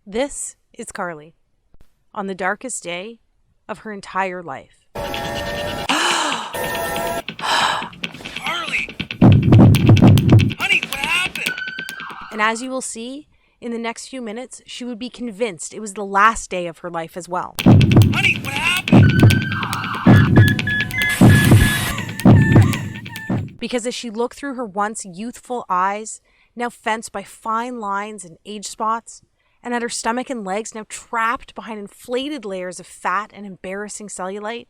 This is Carly on the darkest day of her entire life. Carly! Honey, what happened? And as you will see, in the next few minutes, she would be convinced it was the last day of her life as well. Honey, what happened? Because as she looked through her once youthful eyes, now fenced by fine lines and age spots, and at her stomach and legs now trapped behind inflated layers of fat and embarrassing cellulite,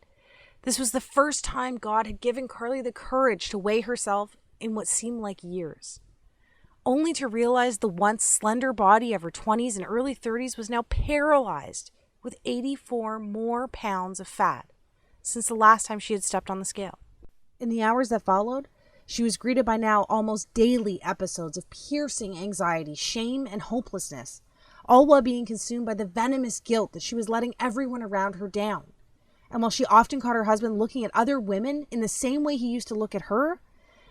this was the first time God had given Carly the courage to weigh herself in what seemed like years, only to realize the once slender body of her 20s and early 30s was now paralyzed with 84 more pounds of fat since the last time she had stepped on the scale. In the hours that followed, she was greeted by now almost daily episodes of piercing anxiety, shame, and hopelessness, all while being consumed by the venomous guilt that she was letting everyone around her down. And while she often caught her husband looking at other women in the same way he used to look at her,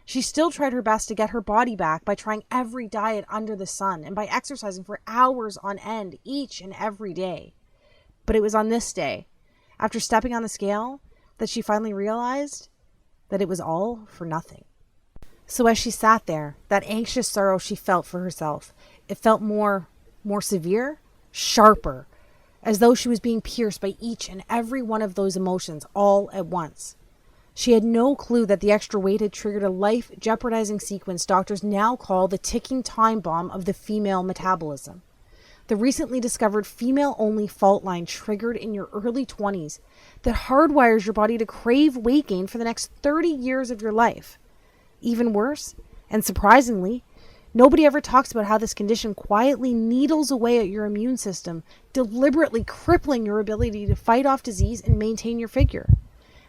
she still tried her best to get her body back by trying every diet under the sun and by exercising for hours on end each and every day. But it was on this day, after stepping on the scale, that she finally realized that it was all for nothing. So as she sat there, that anxious sorrow she felt for herself, it felt more severe, sharper, as though she was being pierced by each and every one of those emotions all at once. She had no clue that the extra weight had triggered a life-jeopardizing sequence doctors now call the ticking time bomb of the female metabolism. The recently discovered female-only fault line triggered in your early 20s that hardwires your body to crave weight gain for the next 30 years of your life. Even worse, and surprisingly, nobody ever talks about how this condition quietly needles away at your immune system, deliberately crippling your ability to fight off disease and maintain your figure.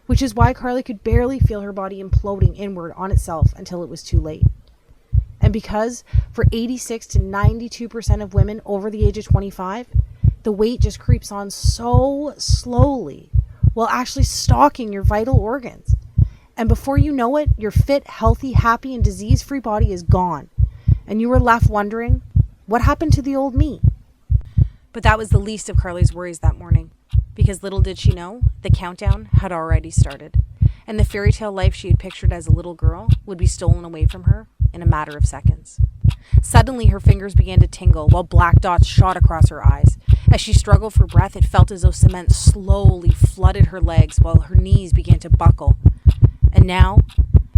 Which is why Carly could barely feel her body imploding inward on itself until it was too late. And because for 86 to 92% of women over the age of 25, the weight just creeps on so slowly while actually stalking your vital organs. And before you know it, your fit, healthy, happy, and disease-free body is gone. And you were left wondering, what happened to the old me? But that was the least of Carly's worries that morning, because little did she know, the countdown had already started, and the fairy tale life she had pictured as a little girl would be stolen away from her in a matter of seconds. Suddenly, her fingers began to tingle while black dots shot across her eyes. As she struggled for breath, it felt as though cement slowly flooded her legs while her knees began to buckle. And now,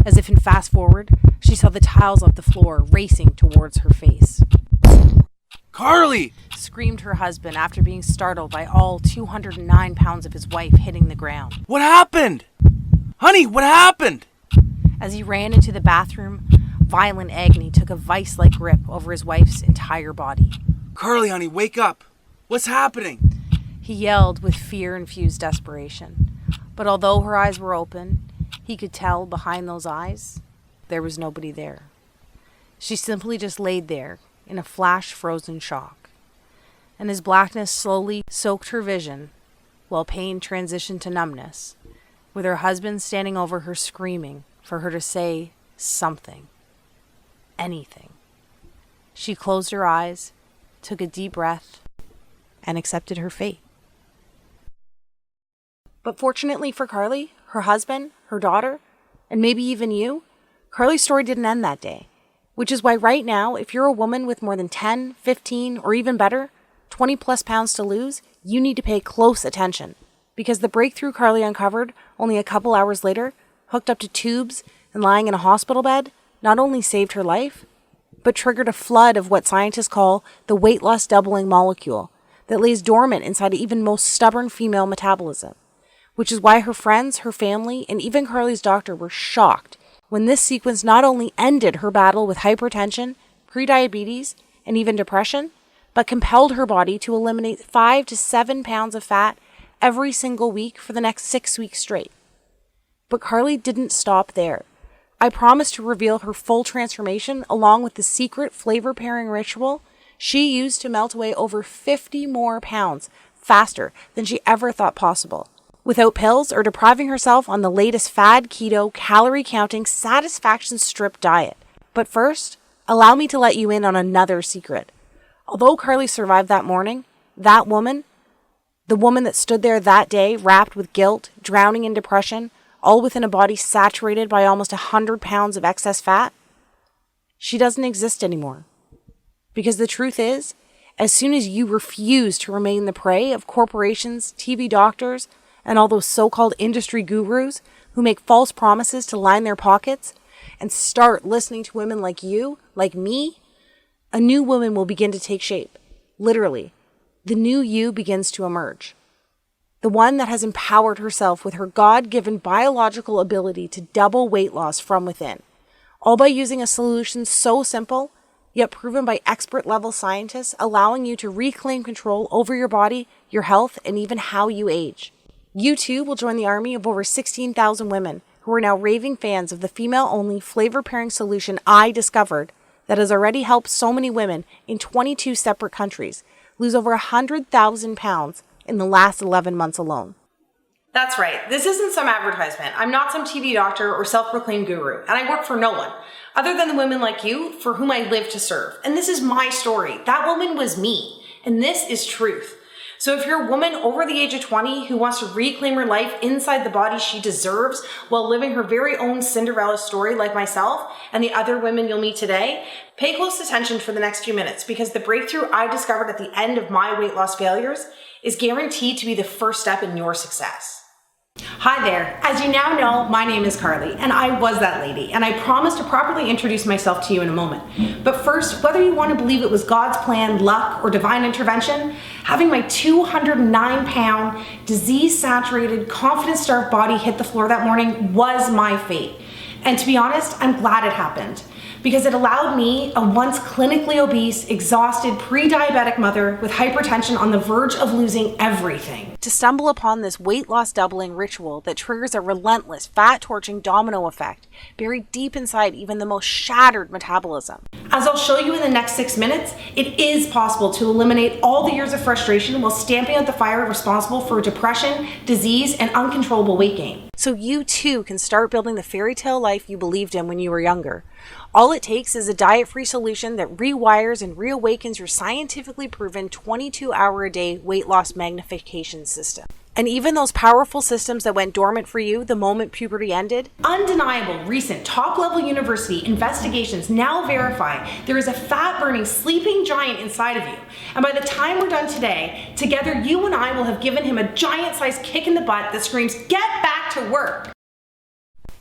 as if in fast forward, she saw the tiles of the floor racing towards her face. Carly! Screamed her husband after being startled by all 209 pounds of his wife hitting the ground. What happened? Honey, what happened? As he ran into the bathroom, violent agony took a vice-like grip over his wife's entire body. Carly, honey, wake up. What's happening? He yelled with fear-infused desperation. But although her eyes were open, he could tell behind those eyes, there was nobody there. She simply just laid there in a flash-frozen shock. And as blackness slowly soaked her vision, while pain transitioned to numbness, with her husband standing over her screaming for her to say something, anything. She closed her eyes, took a deep breath, and accepted her fate. But fortunately for Carly, her husband, her daughter, and maybe even you, Carly's story didn't end that day. Which is why right now, if you're a woman with more than 10, 15, or even better, 20 plus pounds to lose, you need to pay close attention. Because the breakthrough Carly uncovered only a couple hours later, hooked up to tubes and lying in a hospital bed, not only saved her life, but triggered a flood of what scientists call the weight loss doubling molecule that lays dormant inside even most stubborn female metabolism. Which is why her friends, her family, and even Carly's doctor were shocked when this sequence not only ended her battle with hypertension, prediabetes, and even depression, but compelled her body to eliminate 5 to 7 pounds of fat every single week for the next 6 weeks straight. But Carly didn't stop there. I promised to reveal her full transformation along with the secret flavor pairing ritual she used to melt away over 50 more pounds faster than she ever thought possible, without pills or depriving herself on the latest fad keto, calorie-counting, satisfaction strip diet. But first, allow me to let you in on another secret. Although Carly survived that morning, That woman, the woman that stood there that day, wrapped with guilt, drowning in depression, all within a body saturated by almost 100 pounds of excess fat, she doesn't exist anymore. Because the truth is, as soon as you refuse to remain the prey of corporations, TV doctors, and all those so-called industry gurus who make false promises to line their pockets, and start listening to women like you, like me, a new woman will begin to take shape. Literally, the new you begins to emerge. The one that has empowered herself with her God-given biological ability to double weight loss from within, all by using a solution so simple, yet proven by expert-level scientists, allowing you to reclaim control over your body, your health, and even how you age. You too will join the army of over 16,000 women who are now raving fans of the female-only flavor-pairing solution I discovered that has already helped so many women in 22 separate countries lose over 100,000 pounds in the last 11 months alone. That's right. This isn't some advertisement. I'm not some TV doctor or self-proclaimed guru, and I work for no one other than the women like you for whom I live to serve. And this is my story. That woman was me, and this is truth. So if you're a woman over the age of 20 who wants to reclaim her life inside the body she deserves while living her very own Cinderella story like myself and the other women you'll meet today, pay close attention for the next few minutes, because the breakthrough I discovered at the end of my weight loss failures is guaranteed to be the first step in your success. Hi there. As you now know, my name is Carly, and I was that lady, and I promise to properly introduce myself to you in a moment. But first, whether you want to believe it was God's plan, luck, or divine intervention, having my 209-pound, disease-saturated, confidence-starved body hit the floor that morning was my fate. And to be honest, I'm glad it happened, because it allowed me, a once clinically obese, exhausted, pre-diabetic mother with hypertension on the verge of losing everything, to stumble upon this weight loss doubling ritual that triggers a relentless, fat-torching domino effect buried deep inside even the most shattered metabolism. As I'll show you in the next 6 minutes, it is possible to eliminate all the years of frustration while stamping out the fire responsible for depression, disease, and uncontrollable weight gain. So you too can start building the fairy tale life you believed in when you were younger. All it takes is a diet-free solution that rewires and reawakens your scientifically proven 22-hour-a-day weight loss magnification system. And even those powerful systems that went dormant for you the moment puberty ended? Undeniable recent top-level university investigations now verify there is a fat-burning sleeping giant inside of you. And by the time we're done today, together you and I will have given him a giant-sized kick in the butt that screams, "Get back to work!"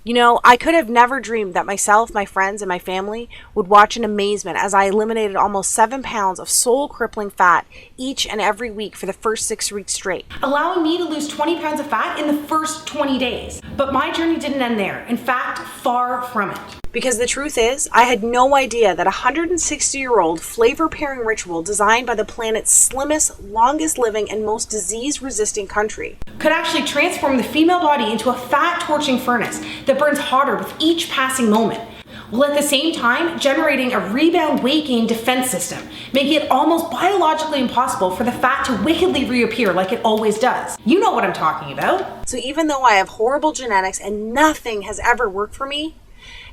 You know, I could have never dreamed that myself, my friends, and my family would watch in amazement as I eliminated almost 7 pounds of soul-crippling fat each and every week for the first 6 weeks straight, allowing me to lose 20 pounds of fat in the first 20 days. But my journey didn't end there. In fact, far from it. Because the truth is, I had no idea that a 160-year-old flavor-pairing ritual designed by the planet's slimmest, longest-living, and most disease-resisting country could actually transform the female body into a fat-torching furnace that burns harder with each passing moment, while at the same time generating a rebound weight gain defense system, making it almost biologically impossible for the fat to wickedly reappear like it always does. You know what I'm talking about. So even though I have horrible genetics and nothing has ever worked for me,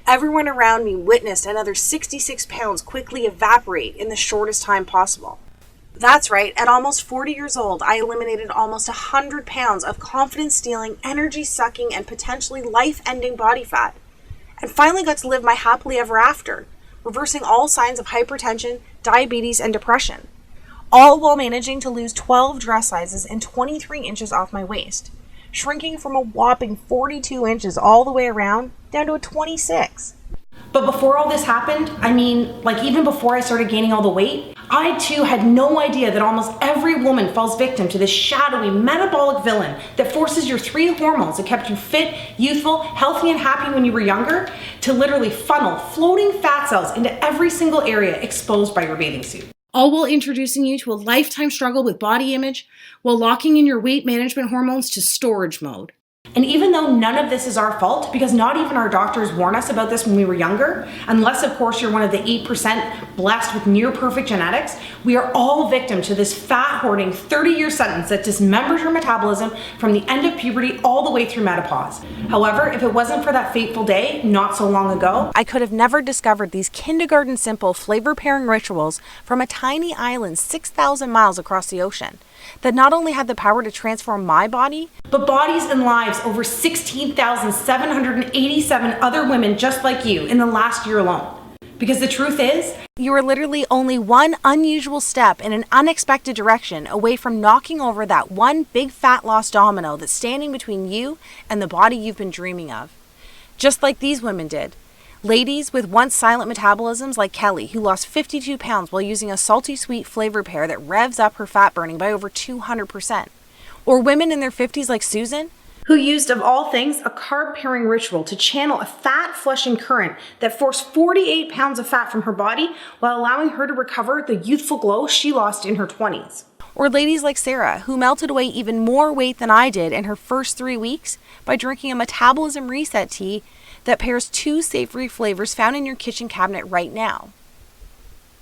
everyone around me witnessed another 66 pounds quickly evaporate in the shortest time possible. That's right, at almost 40 years old, I eliminated almost 100 pounds of confidence-stealing, energy-sucking, and potentially life-ending body fat, and finally got to live my happily ever after, reversing all signs of hypertension, diabetes, and depression, all while managing to lose 12 dress sizes and 23 inches off my waist, shrinking from a whopping 42 inches all the way around down to a 26. But before all this happened, even before I started gaining all the weight, I too had no idea that almost every woman falls victim to this shadowy metabolic villain that forces your 3 hormones that kept you fit, youthful, healthy, and happy when you were younger to literally funnel floating fat cells into every single area exposed by your bathing suit. All while introducing you to a lifetime struggle with body image while locking in your weight management hormones to storage mode. And even though none of this is our fault, because not even our doctors warn us about this when we were younger, unless of course you're one of the 8% blessed with near perfect genetics, we are all victim to this fat hoarding 30-year sentence that dismembers your metabolism from the end of puberty all the way through menopause. However, if it wasn't for that fateful day not so long ago, I could have never discovered these kindergarten simple flavor pairing rituals from a tiny island 6,000 miles across the ocean that not only had the power to transform my body, but bodies and lives over 16,787 other women just like you in the last year alone. Because the truth is, you are literally only one unusual step in an unexpected direction away from knocking over that one big fat lost domino that's standing between you and the body you've been dreaming of. Just like these women did. Ladies with once silent metabolisms like Kelly, who lost 52 pounds while using a salty sweet flavor pair that revs up her fat burning by over 200%. Or women in their 50s like Susan, who used, of all things, a carb pairing ritual to channel a fat flushing current that forced 48 pounds of fat from her body while allowing her to recover the youthful glow she lost in her 20s. Or ladies like Sarah, who melted away even more weight than I did in her first 3 weeks by drinking a metabolism reset tea that pairs 2 savory flavors found in your kitchen cabinet right now.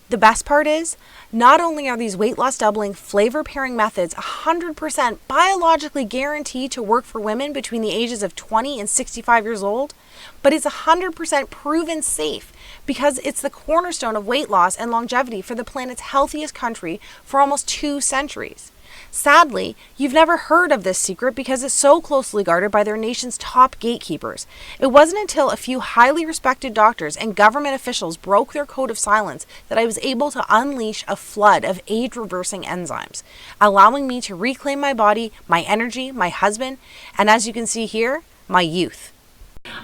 The best part is, not only are these weight loss doubling flavor pairing methods 100% biologically guaranteed to work for women between the ages of 20 and 65 years old, but it's 100% proven safe because it's the cornerstone of weight loss and longevity for the planet's healthiest country for almost 2 centuries. Sadly, you've never heard of this secret because it's so closely guarded by their nation's top gatekeepers. It wasn't until a few highly respected doctors and government officials broke their code of silence that I was able to unleash a flood of age-reversing enzymes, allowing me to reclaim my body, my energy, my husband, and as you can see here, my youth.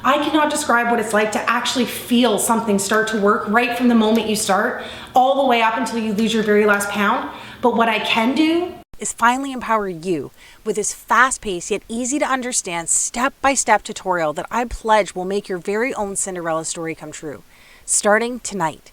I cannot describe what it's like to actually feel something start to work right from the moment you start, all the way up until you lose your very last pound. But what I can do is finally empower you with this fast-paced yet easy to understand step-by-step tutorial that I pledge will make your very own Cinderella story come true, starting tonight.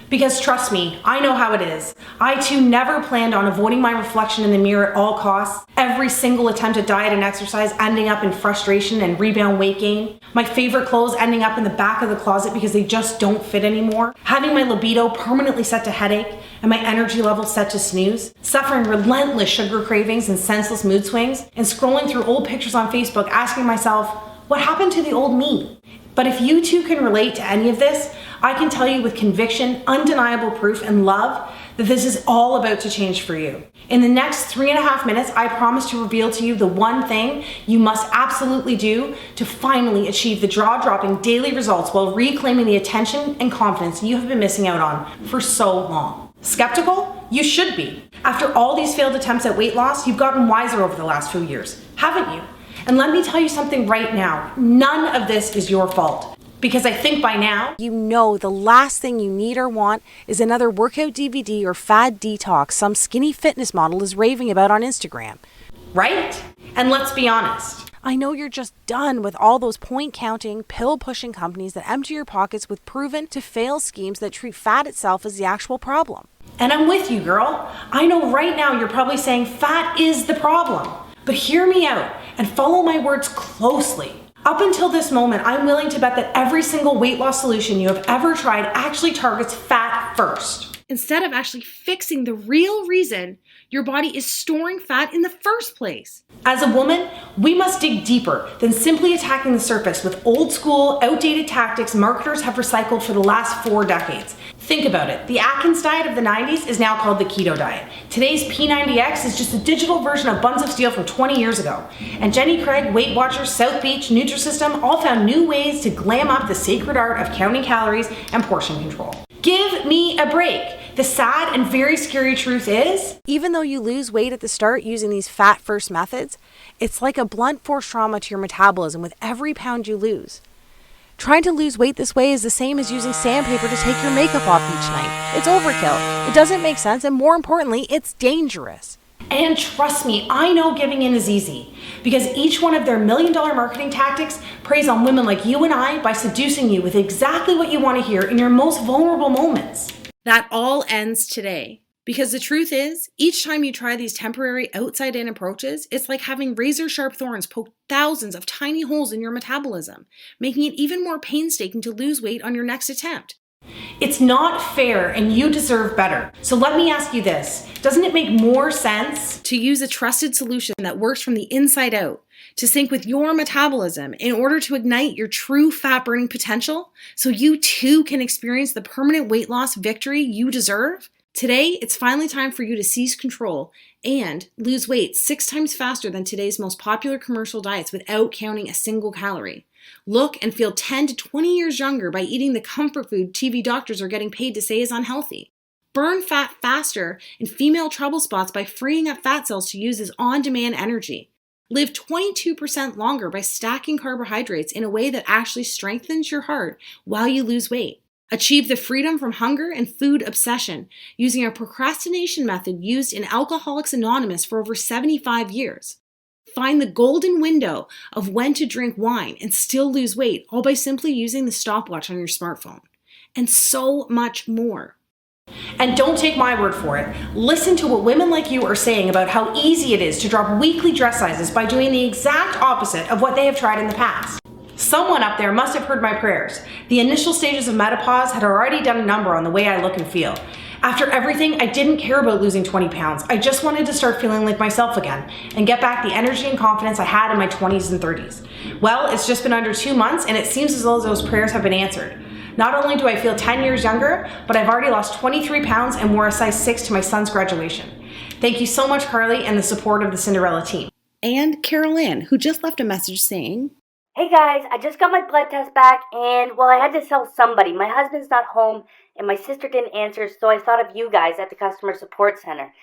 Because trust me, I know how it is. I too never planned on avoiding my reflection in the mirror at all costs. Every single attempt at diet and exercise ending up in frustration and rebound weight gain. My favorite clothes ending up in the back of the closet because they just don't fit anymore. Having my libido permanently set to headache and my energy level set to snooze. Suffering relentless sugar cravings and senseless mood swings. And scrolling through old pictures on Facebook asking myself, what happened to the old me? But if you too can relate to any of this, I can tell you with conviction, undeniable proof, and love that this is all about to change for you. In the next 3.5 minutes, I promise to reveal to you the one thing you must absolutely do to finally achieve the jaw-dropping daily results while reclaiming the attention and confidence you have been missing out on for so long. Skeptical? You should be. After all these failed attempts at weight loss, you've gotten wiser over the last few years, haven't you? And let me tell you something right now. None of this is your fault. Because I think by now, you know the last thing you need or want is another workout DVD or fad detox some skinny fitness model is raving about on Instagram. Right? And let's be honest. I know you're just done with all those point-counting, pill-pushing companies that empty your pockets with proven to fail schemes that treat fat itself as the actual problem. And I'm with you, girl. I know right now you're probably saying fat is the problem. But hear me out and follow my words closely. Up until this moment, I'm willing to bet that every single weight loss solution you have ever tried actually targets fat first, instead of actually fixing the real reason your body is storing fat in the first place. As a woman, we must dig deeper than simply attacking the surface with old school, outdated tactics marketers have recycled for the last 4 decades. Think about it. The Atkins diet of the 90s is now called the keto diet. Today's P90X is just a digital version of Buns of Steel from 20 years ago. And Jenny Craig, Weight Watchers, South Beach, Nutrisystem all found new ways to glam up the sacred art of counting calories and portion control. Give me a break. The sad and very scary truth is, even though you lose weight at the start using these fat-first methods, it's like a blunt force trauma to your metabolism with every pound you lose. Trying to lose weight this way is the same as using sandpaper to take your makeup off each night. It's overkill. It doesn't make sense, and more importantly, it's dangerous. And trust me, I know giving in is easy, because each one of their $1 million marketing tactics preys on women like you and I by seducing you with exactly what you want to hear in your most vulnerable moments. That all ends today. Because the truth is, each time you try these temporary outside-in approaches, it's like having razor-sharp thorns poke thousands of tiny holes in your metabolism, making it even more painstaking to lose weight on your next attempt. It's not fair and you deserve better. So let me ask you this. Doesn't it make more sense to use a trusted solution that works from the inside out, to sync with your metabolism in order to ignite your true fat burning potential so you too can experience the permanent weight loss victory you deserve? Today, it's finally time for you to seize control and lose weight 6 times faster than today's most popular commercial diets without counting a single calorie. Look and feel 10 to 20 years younger by eating the comfort food TV doctors are getting paid to say is unhealthy. Burn fat faster in female trouble spots by freeing up fat cells to use as on-demand energy. Live 22% longer by stacking carbohydrates in a way that actually strengthens your heart while you lose weight. Achieve the freedom from hunger and food obsession using a procrastination method used in Alcoholics Anonymous for over 75 years. Find the golden window of when to drink wine and still lose weight, all by simply using the stopwatch on your smartphone. And so much more. And don't take my word for it. Listen to what women like you are saying about how easy it is to drop weekly dress sizes by doing the exact opposite of what they have tried in the past. Someone up there must have heard my prayers. The initial stages of menopause had already done a number on the way I look and feel. After everything, I didn't care about losing 20 pounds. I just wanted to start feeling like myself again and get back the energy and confidence I had in my 20s and 30s. Well, it's just been under 2 months and it seems as though those prayers have been answered. Not only do I feel 10 years younger, but I've already lost 23 pounds and wore a size 6 to my son's graduation. Thank you so much, Carly, and the support of the Cinderella team. And Carol Ann, who just left a message saying, "Hey guys, I just got my blood test back and, well, I had to tell somebody. My husband's not home and my sister didn't answer, so I thought of you guys at the customer support center.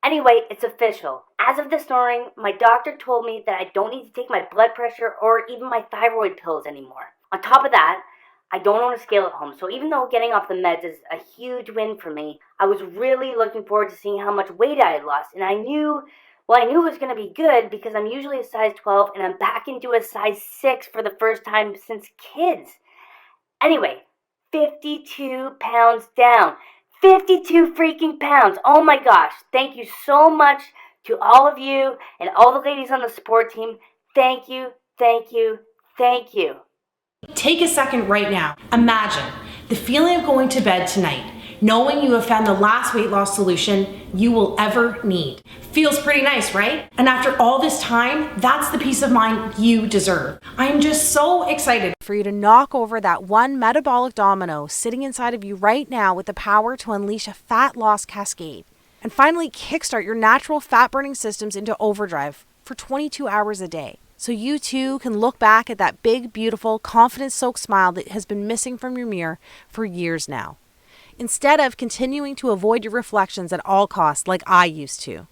Anyway, it's official. As of this morning, my doctor told me that I don't need to take my blood pressure or even my thyroid pills anymore. On top of that, I don't own a scale at home, so even though getting off the meds is a huge win for me, I was really looking forward to seeing how much weight I had lost, and I knew it was going to be good because I'm usually a size 12 and I'm back into a size 6 for the first time since kids. Anyway, 52 pounds down. 52 freaking pounds. Oh my gosh. Thank you so much to all of you and all the ladies on the support team. Thank you, thank you, thank you. Take a second right now. Imagine the feeling of going to bed tonight, knowing you have found the last weight loss solution you will ever need. Feels pretty nice, right? And after all this time, that's the peace of mind you deserve. I'm just so excited for you to knock over that one metabolic domino sitting inside of you right now with the power to unleash a fat loss cascade. And finally kickstart your natural fat burning systems into overdrive for 22 hours a day. So you too can look back at that big, beautiful, confidence-soaked smile that has been missing from your mirror for years now, instead of continuing to avoid your reflections at all costs like I used to.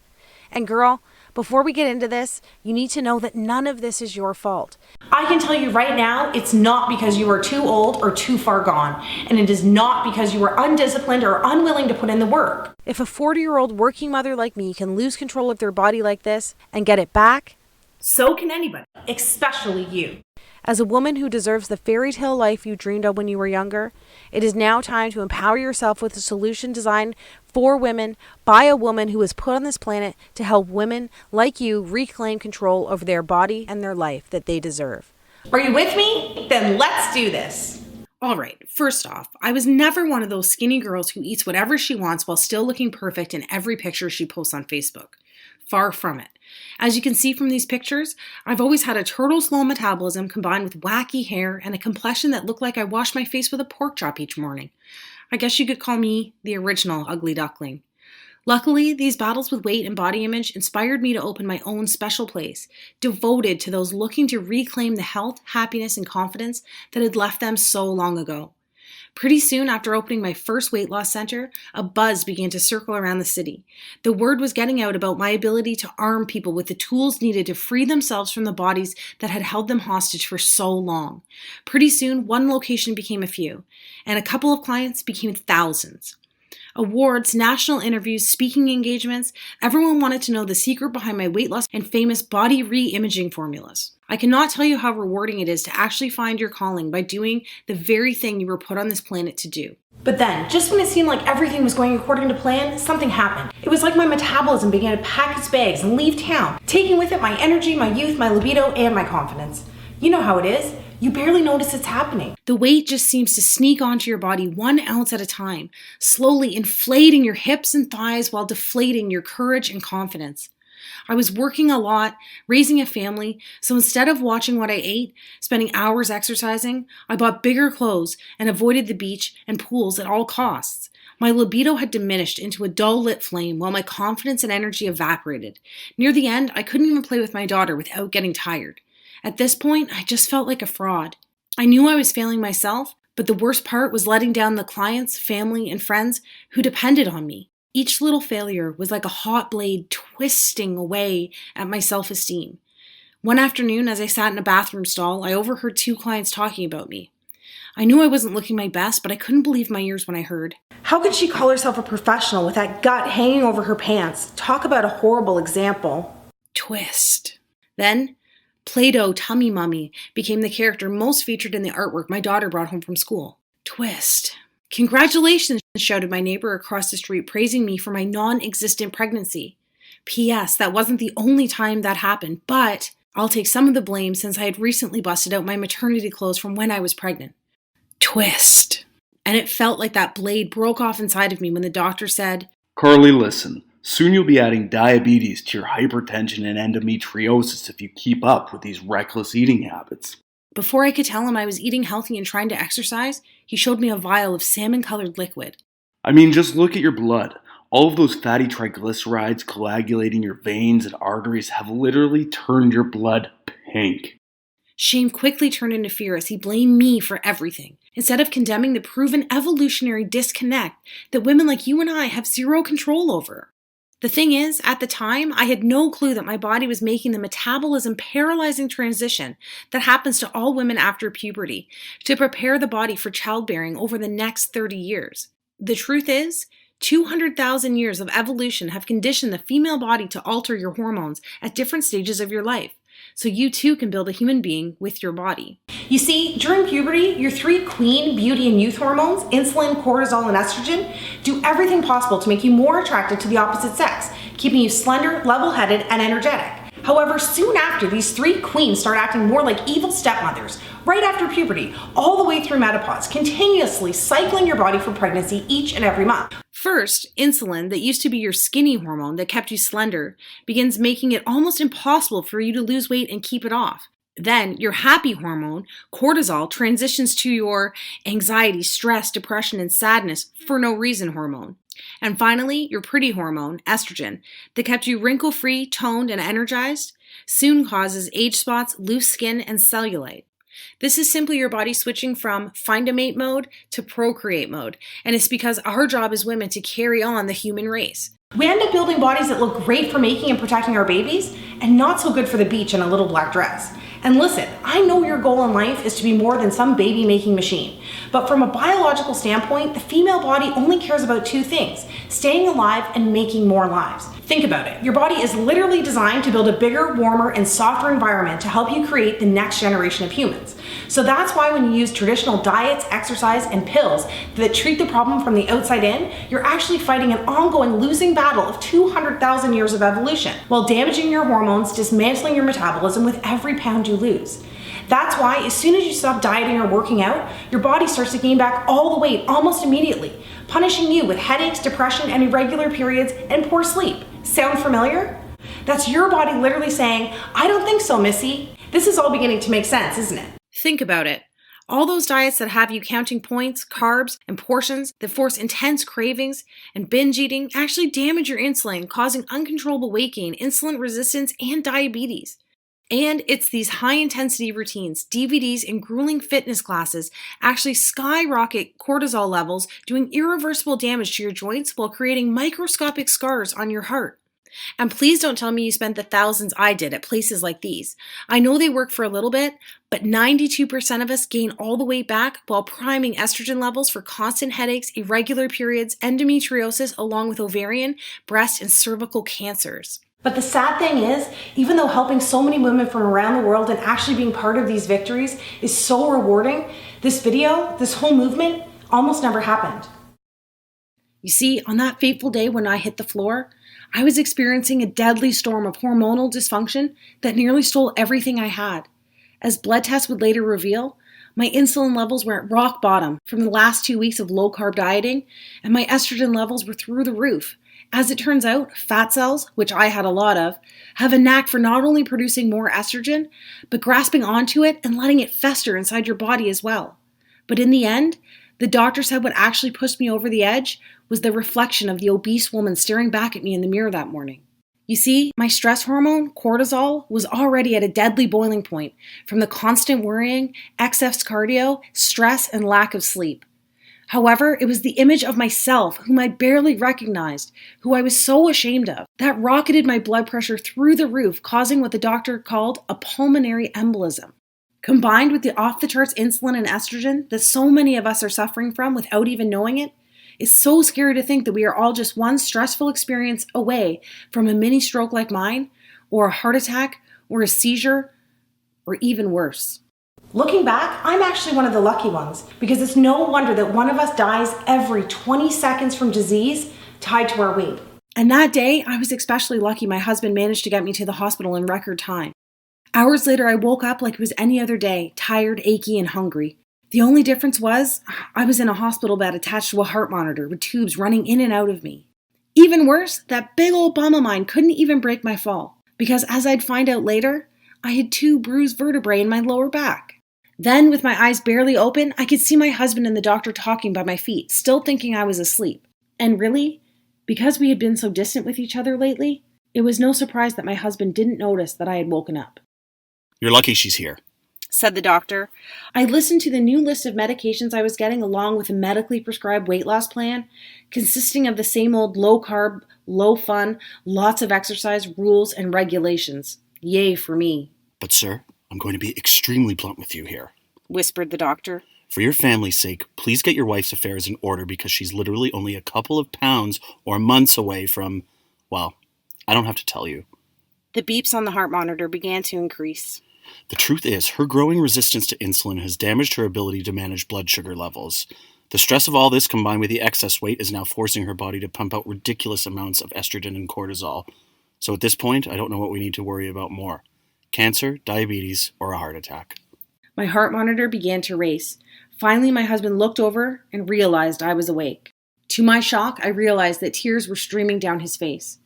And girl, before we get into this, you need to know that none of this is your fault. I can tell you right now, it's not because you are too old or too far gone, and it is not because you are undisciplined or unwilling to put in the work. If a 40-year-old working mother like me can lose control of their body like this and get it back, so can anybody, especially you. As a woman who deserves the fairy tale life you dreamed of when you were younger, it is now time to empower yourself with a solution designed for women by a woman who was put on this planet to help women like you reclaim control over their body and their life that they deserve. Are you with me? Then let's do this. All right, first off, I was never one of those skinny girls who eats whatever she wants while still looking perfect in every picture she posts on Facebook. Far from it. As you can see from these pictures, I've always had a turtle-slow metabolism combined with wacky hair and a complexion that looked like I washed my face with a pork chop each morning. I guess you could call me the original ugly duckling. Luckily, these battles with weight and body image inspired me to open my own special place, devoted to those looking to reclaim the health, happiness, and confidence that had left them so long ago. Pretty soon after opening my first weight loss center, a buzz began to circle around the city. The word was getting out about my ability to arm people with the tools needed to free themselves from the bodies that had held them hostage for so long. Pretty soon, one location became a few, and a couple of clients became thousands. Awards, national interviews, speaking engagements, everyone wanted to know the secret behind my weight loss and famous body re-imaging formulas. I cannot tell you how rewarding it is to actually find your calling by doing the very thing you were put on this planet to do. But then, just when it seemed like everything was going according to plan, something happened. It was like my metabolism began to pack its bags and leave town, taking with it my energy, my youth, my libido, and my confidence. You know how it is. You barely notice it's happening. The weight just seems to sneak onto your body 1 ounce at a time, slowly inflating your hips and thighs while deflating your courage and confidence. I was working a lot, raising a family, so instead of watching what I ate, spending hours exercising, I bought bigger clothes and avoided the beach and pools at all costs. My libido had diminished into a dull lit flame while my confidence and energy evaporated. Near the end, I couldn't even play with my daughter without getting tired. At this point, I just felt like a fraud. I knew I was failing myself, but the worst part was letting down the clients, family, and friends who depended on me. Each little failure was like a hot blade twisting away at my self-esteem. One afternoon, as I sat in a bathroom stall, I overheard 2 clients talking about me. I knew I wasn't looking my best, but I couldn't believe my ears when I heard. How could she call herself a professional with that gut hanging over her pants? Talk about a horrible example. Twist. Then, Play-Doh Tummy Mummy became the character most featured in the artwork my daughter brought home from school. Twist. Congratulations, shouted my neighbor across the street, praising me for my non-existent pregnancy. P.S. That wasn't the only time that happened, but I'll take some of the blame since I had recently busted out my maternity clothes from when I was pregnant. Twist. And it felt like that blade broke off inside of me when the doctor said, Carly, listen. Soon you'll be adding diabetes to your hypertension and endometriosis if you keep up with these reckless eating habits. Before I could tell him I was eating healthy and trying to exercise, he showed me a vial of salmon-colored liquid. I mean, just look at your blood. All of those fatty triglycerides coagulating your veins and arteries have literally turned your blood pink. Shame quickly turned into fear as he blamed me for everything, instead of condemning the proven evolutionary disconnect that women like you and I have zero control over. The thing is, at the time, I had no clue that my body was making the metabolism paralyzing transition that happens to all women after puberty to prepare the body for childbearing over the next 30 years. The truth is, 200,000 years of evolution have conditioned the female body to alter your hormones at different stages of your life, so you too can build a human being with your body. You see, during puberty, your 3 queen beauty and youth hormones, insulin, cortisol, and estrogen, do everything possible to make you more attracted to the opposite sex, keeping you slender, level-headed, and energetic. However, soon after, these 3 queens start acting more like evil stepmothers, right after puberty, all the way through menopause, continuously cycling your body for pregnancy each and every month. First, insulin, that used to be your skinny hormone that kept you slender, begins making it almost impossible for you to lose weight and keep it off. Then, your happy hormone, cortisol, transitions to your anxiety, stress, depression, and sadness for no reason hormone. And finally, your pretty hormone, estrogen, that kept you wrinkle-free, toned, and energized, soon causes age spots, loose skin, and cellulite. This is simply your body switching from find a mate mode to procreate mode, and it's because our job as women to carry on the human race. We end up building bodies that look great for making and protecting our babies, and not so good for the beach in a little black dress. And listen, I know your goal in life is to be more than some baby-making machine, but from a biological standpoint, the female body only cares about 2 things: staying alive and making more lives. Think about it. Your body is literally designed to build a bigger, warmer, and softer environment to help you create the next generation of humans. So that's why when you use traditional diets, exercise, and pills that treat the problem from the outside in, you're actually fighting an ongoing losing battle of 200,000 years of evolution, while damaging your hormones, dismantling your metabolism with every pound you lose. That's why as soon as you stop dieting or working out, your body starts to gain back all the weight almost immediately, punishing you with headaches, depression, and irregular periods and poor sleep. Sound familiar? That's your body literally saying, I don't think so, Missy. This is all beginning to make sense, isn't it? Think about it. All those diets that have you counting points, carbs, and portions that force intense cravings and binge eating actually damage your insulin, causing uncontrollable weight gain, insulin resistance, and diabetes. And it's these high-intensity routines, DVDs, and grueling fitness classes actually skyrocket cortisol levels, doing irreversible damage to your joints while creating microscopic scars on your heart. And please don't tell me you spent the thousands I did at places like these. I know they work for a little bit, but 92% of us gain all the weight back while priming estrogen levels for constant headaches, irregular periods, endometriosis, along with ovarian, breast, and cervical cancers. But the sad thing is, even though helping so many women from around the world and actually being part of these victories is so rewarding, this video, this whole movement, almost never happened. You see, on that fateful day when I hit the floor, I was experiencing a deadly storm of hormonal dysfunction that nearly stole everything I had. As blood tests would later reveal, my insulin levels were at rock bottom from the last 2 weeks of low-carb dieting, and my estrogen levels were through the roof. As it turns out, fat cells, which I had a lot of, have a knack for not only producing more estrogen, but grasping onto it and letting it fester inside your body as well. But in the end, the doctor said what actually pushed me over the edge was the reflection of the obese woman staring back at me in the mirror that morning. You see, my stress hormone, cortisol, was already at a deadly boiling point from the constant worrying, excess cardio, stress, and lack of sleep. However, it was the image of myself, whom I barely recognized, who I was so ashamed of, that rocketed my blood pressure through the roof, causing what the doctor called a pulmonary embolism. Combined with the off-the-charts insulin and estrogen that so many of us are suffering from without even knowing it, it's so scary to think that we are all just one stressful experience away from a mini stroke like mine, or a heart attack, or a seizure, or even worse. Looking back, I'm actually one of the lucky ones, because it's no wonder that one of us dies every 20 seconds from disease tied to our weight. And that day, I was especially lucky my husband managed to get me to the hospital in record time. Hours later, I woke up like it was any other day, tired, achy, and hungry. The only difference was, I was in a hospital bed attached to a heart monitor with tubes running in and out of me. Even worse, that big old bum of mine couldn't even break my fall, because as I'd find out later, I had 2 bruised vertebrae in my lower back. Then, with my eyes barely open, I could see my husband and the doctor talking by my feet, still thinking I was asleep. And really, because we had been so distant with each other lately, it was no surprise that my husband didn't notice that I had woken up. You're lucky she's here, said the doctor. I listened to the new list of medications I was getting along with a medically prescribed weight loss plan, consisting of the same old low-carb, low-fun, lots of exercise, rules, and regulations. Yay for me. But sir, I'm going to be extremely blunt with you here, whispered the doctor. For your family's sake, please get your wife's affairs in order because she's literally only a couple of pounds or months away from, well, I don't have to tell you. The beeps on the heart monitor began to increase. The truth is, her growing resistance to insulin has damaged her ability to manage blood sugar levels. The stress of all this combined with the excess weight is now forcing her body to pump out ridiculous amounts of estrogen and cortisol. So at this point, I don't know what we need to worry about more. Cancer, diabetes, or a heart attack. My heart monitor began to race. Finally, my husband looked over and realized I was awake. To my shock, I realized that tears were streaming down his face.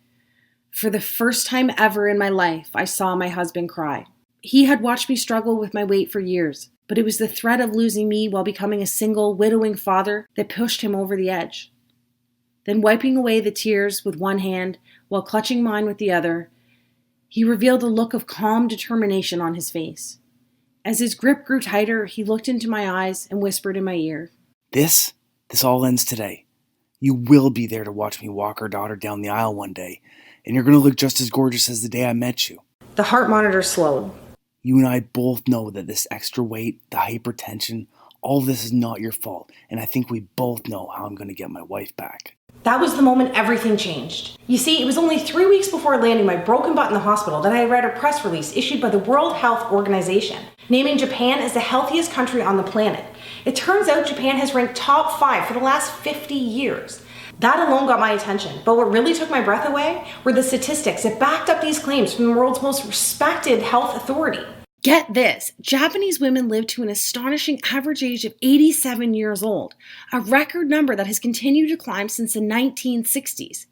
For the first time ever in my life, I saw my husband cry. He had watched me struggle with my weight for years, but it was the threat of losing me while becoming a single, widowing father that pushed him over the edge. Then, wiping away the tears with one hand while clutching mine with the other, he revealed a look of calm determination on his face. As his grip grew tighter, he looked into my eyes and whispered in my ear, This all ends today. You will be there to watch me walk our daughter down the aisle one day, and you're going to look just as gorgeous as the day I met you. The heart monitor slowed. You and I both know that this extra weight, the hypertension, all of this is not your fault, and I think we both know how I'm going to get my wife back. That was the moment everything changed. You see, it was only 3 weeks before landing my broken butt in the hospital that I read a press release issued by the World Health Organization, naming Japan as the healthiest country on the planet. It turns out Japan has ranked top 5 for the last 50 years. That alone got my attention, but what really took my breath away were the statistics that backed up these claims from the world's most respected health authority. Get this, Japanese women live to an astonishing average age of 87 years old, a record number that has continued to climb since the 1960s.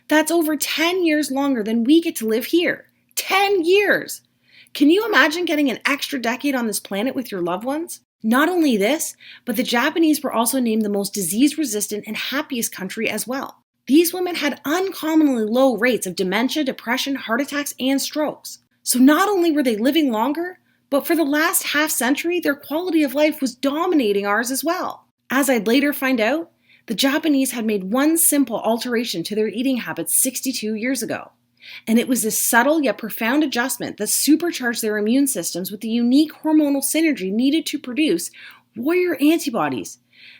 That's over 10 years longer than we get to live here. 10 years! Can you imagine getting an extra decade on this planet with your loved ones? Not only this, but the Japanese were also named the most disease-resistant and happiest country as well. These women had uncommonly low rates of dementia, depression, heart attacks, and strokes. So not only were they living longer, but for the last half century, their quality of life was dominating ours as well. As I'd later find out, the Japanese had made one simple alteration to their eating habits 62 years ago. And it was this subtle yet profound adjustment that supercharged their immune systems with the unique hormonal synergy needed to produce warrior antibodies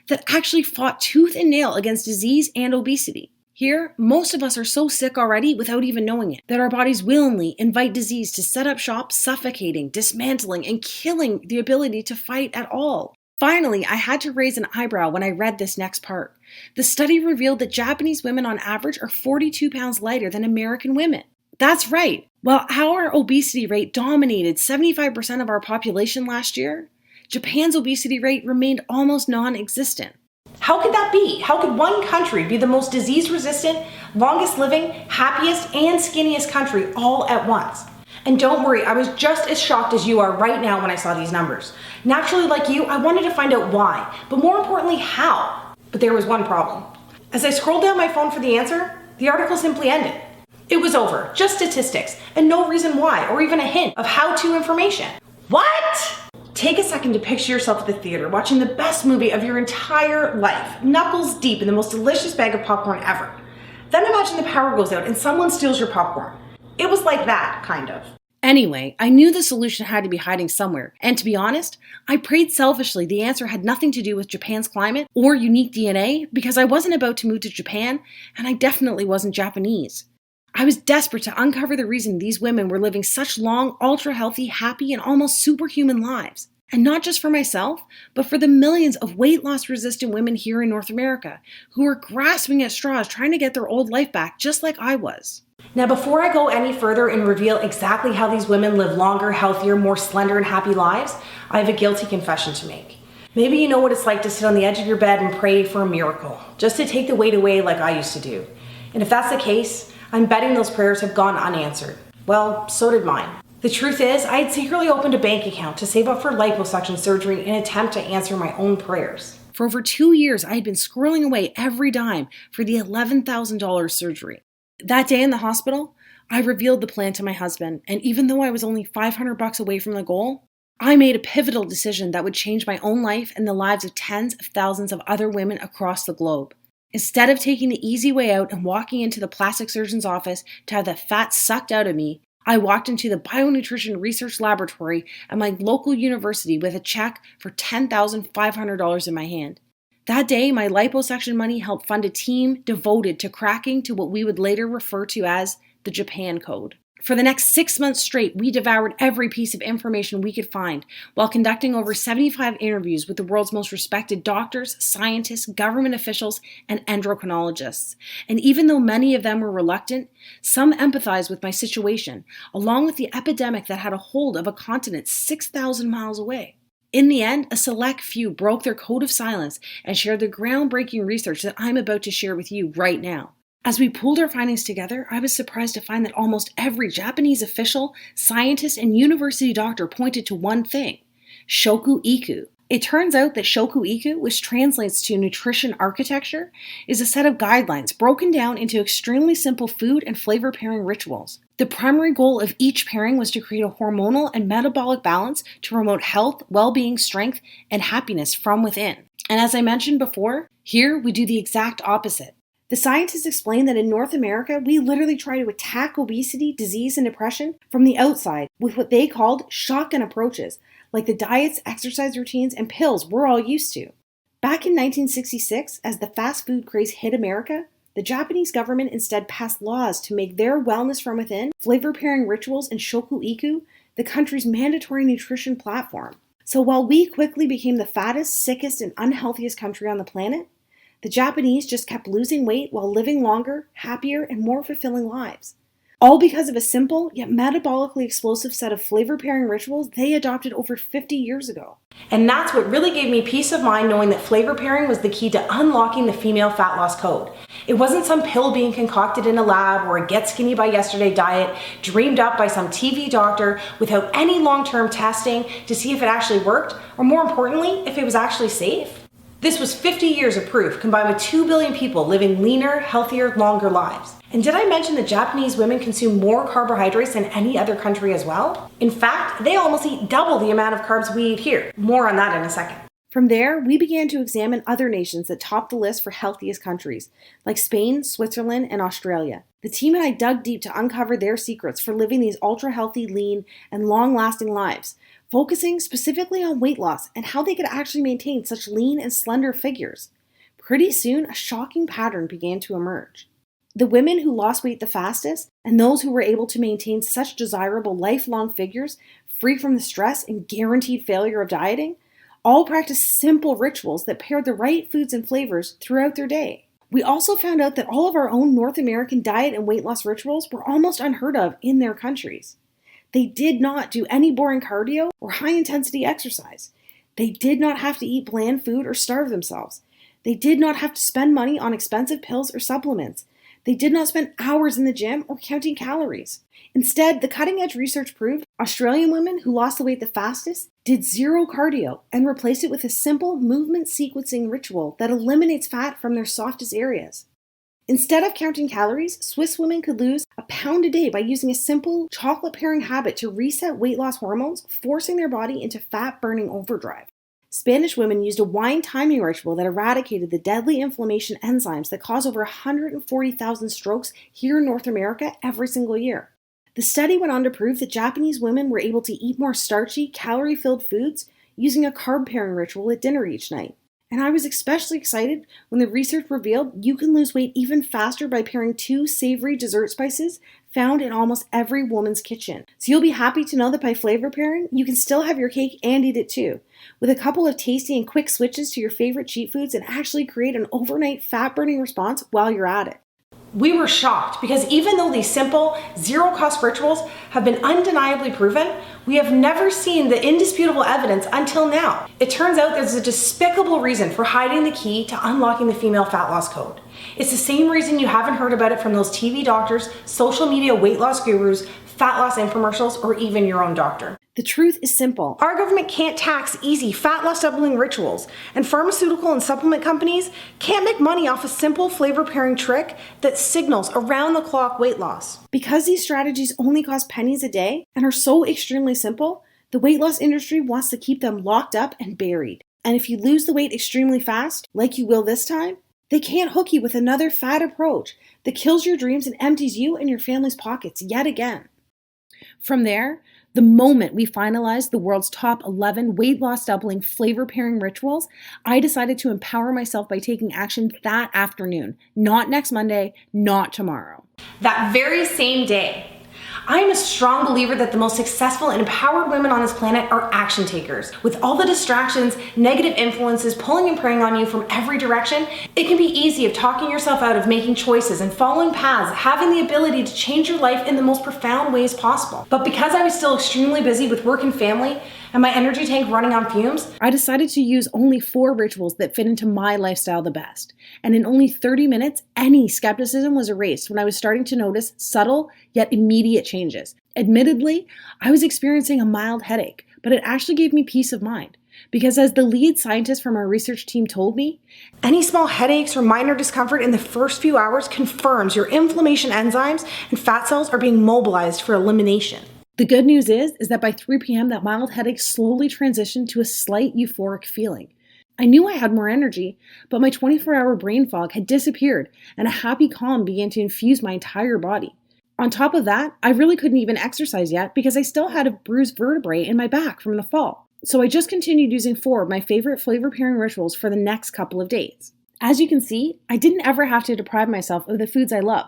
that actually fought tooth and nail against disease and obesity. Here, most of us are so sick already without even knowing it, that our bodies willingly invite disease to set up shop, suffocating, dismantling, and killing the ability to fight at all. Finally, I had to raise an eyebrow when I read this next part. The study revealed that Japanese women on average are 42 pounds lighter than American women. That's right. While our obesity rate dominated 75% of our population last year, Japan's obesity rate remained almost non-existent. How could that be? How could one country be the most disease-resistant, longest living, happiest, and skinniest country all at once? And don't worry, I was just as shocked as you are right now when I saw these numbers. Naturally, like you, I wanted to find out why, but more importantly, how. But there was one problem. As I scrolled down my phone for the answer, the article simply ended. It was over, just statistics, and no reason why, or even a hint of how-to information. What? Take a second to picture yourself at the theater watching the best movie of your entire life, knuckles deep in the most delicious bag of popcorn ever. Then imagine the power goes out and someone steals your popcorn. It was like that, kind of. Anyway, I knew the solution had to be hiding somewhere, and to be honest, I prayed selfishly the answer had nothing to do with Japan's climate or unique DNA, because I wasn't about to move to Japan, and I definitely wasn't Japanese. I was desperate to uncover the reason these women were living such long, ultra-healthy, happy, and almost superhuman lives. And not just for myself, but for the millions of weight loss resistant women here in North America who are grasping at straws trying to get their old life back just like I was. Now, before I go any further and reveal exactly how these women live longer, healthier, more slender, and happy lives, I have a guilty confession to make. Maybe you know what it's like to sit on the edge of your bed and pray for a miracle, just to take the weight away like I used to do. And if that's the case, I'm betting those prayers have gone unanswered. Well, so did mine. The truth is, I had secretly opened a bank account to save up for liposuction surgery in an attempt to answer my own prayers. For over 2 years, I had been squirreling away every dime for the $11,000 surgery. That day in the hospital, I revealed the plan to my husband, and even though I was only $500 away from the goal, I made a pivotal decision that would change my own life and the lives of tens of thousands of other women across the globe. Instead of taking the easy way out and walking into the plastic surgeon's office to have the fat sucked out of me, I walked into the bionutrition research laboratory at my local university with a check for $10,500 in my hand. That day, my liposuction money helped fund a team devoted to cracking to what we would later refer to as the Japan Code. For the next 6 months straight, we devoured every piece of information we could find while conducting over 75 interviews with the world's most respected doctors, scientists, government officials, and endocrinologists. And even though many of them were reluctant, some empathized with my situation, along with the epidemic that had a hold of a continent 6,000 miles away. In the end, a select few broke their code of silence and shared the groundbreaking research that I'm about to share with you right now. As we pooled our findings together, I was surprised to find that almost every Japanese official, scientist, and university doctor pointed to one thing: Shoku Iku. It turns out that Shoku Iku, which translates to nutrition architecture, is a set of guidelines broken down into extremely simple food and flavor pairing rituals. The primary goal of each pairing was to create a hormonal and metabolic balance to promote health, well-being, strength, and happiness from within. And as I mentioned before, here we do the exact opposite. The scientists explain that in North America, we literally try to attack obesity, disease, and depression from the outside with what they called shotgun approaches, like the diets, exercise routines, and pills we're all used to. Back in 1966, as the fast food craze hit America, the Japanese government instead passed laws to make their wellness from within, flavor pairing rituals, and Shoku Iku the country's mandatory nutrition platform. So while we quickly became the fattest, sickest, and unhealthiest country on the planet, the Japanese just kept losing weight while living longer, happier, and more fulfilling lives. All because of a simple, yet metabolically explosive set of flavor pairing rituals they adopted over 50 years ago. And that's what really gave me peace of mind, knowing that flavor pairing was the key to unlocking the female fat loss code. It wasn't some pill being concocted in a lab or a get skinny by yesterday diet dreamed up by some TV doctor without any long-term testing to see if it actually worked, or more importantly, if it was actually safe. This was 50 years of proof combined with 2 billion people living leaner, healthier, longer lives. And did I mention that Japanese women consume more carbohydrates than any other country as well? In fact, they almost eat double the amount of carbs we eat here. More on that in a second. From there, we began to examine other nations that topped the list for healthiest countries, like Spain, Switzerland, and Australia. The team and I dug deep to uncover their secrets for living these ultra-healthy, lean, and long-lasting lives, focusing specifically on weight loss and how they could actually maintain such lean and slender figures. Pretty soon, a shocking pattern began to emerge. The women who lost weight the fastest and those who were able to maintain such desirable lifelong figures, free from the stress and guaranteed failure of dieting, all practiced simple rituals that paired the right foods and flavors throughout their day. We also found out that all of our own North American diet and weight loss rituals were almost unheard of in their countries. They did not do any boring cardio or high-intensity exercise. They did not have to eat bland food or starve themselves. They did not have to spend money on expensive pills or supplements. They did not spend hours in the gym or counting calories. Instead, the cutting-edge research proved Australian women who lost the weight the fastest did zero cardio and replaced it with a simple movement sequencing ritual that eliminates fat from their softest areas. Instead of counting calories, Swiss women could lose a pound a day by using a simple chocolate pairing habit to reset weight loss hormones, forcing their body into fat-burning overdrive. Spanish women used a wine timing ritual that eradicated the deadly inflammation enzymes that cause over 140,000 strokes here in North America every single year. The study went on to prove that Japanese women were able to eat more starchy, calorie-filled foods using a carb pairing ritual at dinner each night. And I was especially excited when the research revealed you can lose weight even faster by pairing 2 savory dessert spices found in almost every woman's kitchen. So you'll be happy to know that by flavor pairing, you can still have your cake and eat it too, with a couple of tasty and quick switches to your favorite cheat foods and actually create an overnight fat-burning response while you're at it. We were shocked because even though these simple, zero-cost rituals have been undeniably proven, we have never seen the indisputable evidence until now. It turns out there's a despicable reason for hiding the key to unlocking the female fat loss code. It's the same reason you haven't heard about it from those TV doctors, social media weight loss gurus, fat loss infomercials, or even your own doctor. The truth is simple. Our government can't tax easy fat loss doubling rituals, and pharmaceutical and supplement companies can't make money off a simple flavor pairing trick that signals around-the-clock weight loss. Because these strategies only cost pennies a day and are so extremely simple, the weight loss industry wants to keep them locked up and buried. And if you lose the weight extremely fast, like you will this time, they can't hook you with another fad approach that kills your dreams and empties you and your family's pockets yet again. From there, the moment we finalized the world's top 11 weight loss doubling flavor pairing rituals, I decided to empower myself by taking action that afternoon, not next Monday, not tomorrow. That very same day. I am a strong believer that the most successful and empowered women on this planet are action takers. With all the distractions, negative influences pulling and preying on you from every direction, it can be easy of talking yourself out of making choices and following paths, having the ability to change your life in the most profound ways possible. But because I was still extremely busy with work and family, and my energy tank running on fumes, I decided to use only 4 rituals that fit into my lifestyle the best. And in only 30 minutes, any skepticism was erased when I was starting to notice subtle yet immediate changes. Admittedly, I was experiencing a mild headache, but it actually gave me peace of mind. Because as the lead scientist from our research team told me, any small headaches or minor discomfort in the first few hours confirms your inflammation enzymes and fat cells are being mobilized for elimination. The good news is that by 3 p.m., that mild headache slowly transitioned to a slight euphoric feeling. I knew I had more energy, but my 24-hour brain fog had disappeared, and a happy calm began to infuse my entire body. On top of that, I really couldn't even exercise yet because I still had a bruised vertebrae in my back from the fall. So I just continued using 4 of my favorite flavor pairing rituals for the next couple of days. As you can see, I didn't ever have to deprive myself of the foods I love.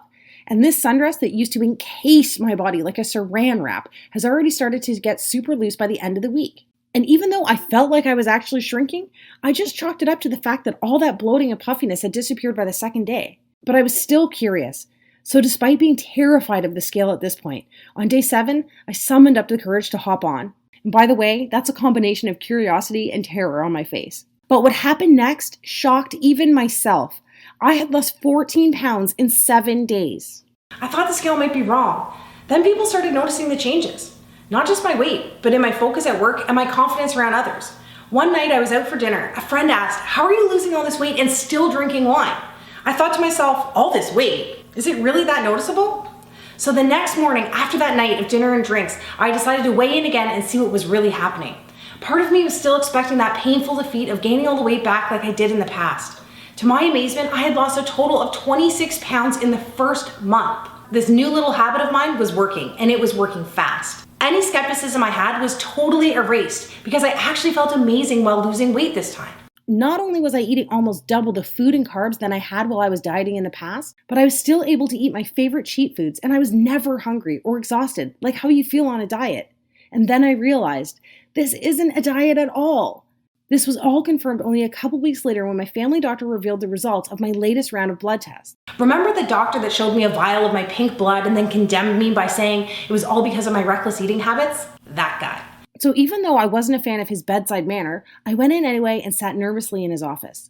And this sundress that used to encase my body like a saran wrap has already started to get super loose by the end of the week. And even though I felt like I was actually shrinking, I just chalked it up to the fact that all that bloating and puffiness had disappeared by the second day. But I was still curious. So despite being terrified of the scale at this point, on day 7, I summoned up the courage to hop on. And by the way, that's a combination of curiosity and terror on my face. But what happened next shocked even myself. I had lost 14 pounds in 7 days. I thought the scale might be wrong. Then people started noticing the changes. Not just my weight, but in my focus at work and my confidence around others. One night I was out for dinner. A friend asked, "How are you losing all this weight and still drinking wine?" I thought to myself, all this weight? Is it really that noticeable? So the next morning, after that night of dinner and drinks, I decided to weigh in again and see what was really happening. Part of me was still expecting that painful defeat of gaining all the weight back like I did in the past. To my amazement, I had lost a total of 26 pounds in the first month. This new little habit of mine was working, and it was working fast. Any skepticism I had was totally erased because I actually felt amazing while losing weight this time. Not only was I eating almost double the food and carbs than I had while I was dieting in the past, but I was still able to eat my favorite cheat foods, and I was never hungry or exhausted, like how you feel on a diet. And then I realized this isn't a diet at all. This was all confirmed only a couple weeks later when my family doctor revealed the results of my latest round of blood tests. Remember the doctor that showed me a vial of my pink blood and then condemned me by saying it was all because of my reckless eating habits? That guy. So even though I wasn't a fan of his bedside manner, I went in anyway and sat nervously in his office.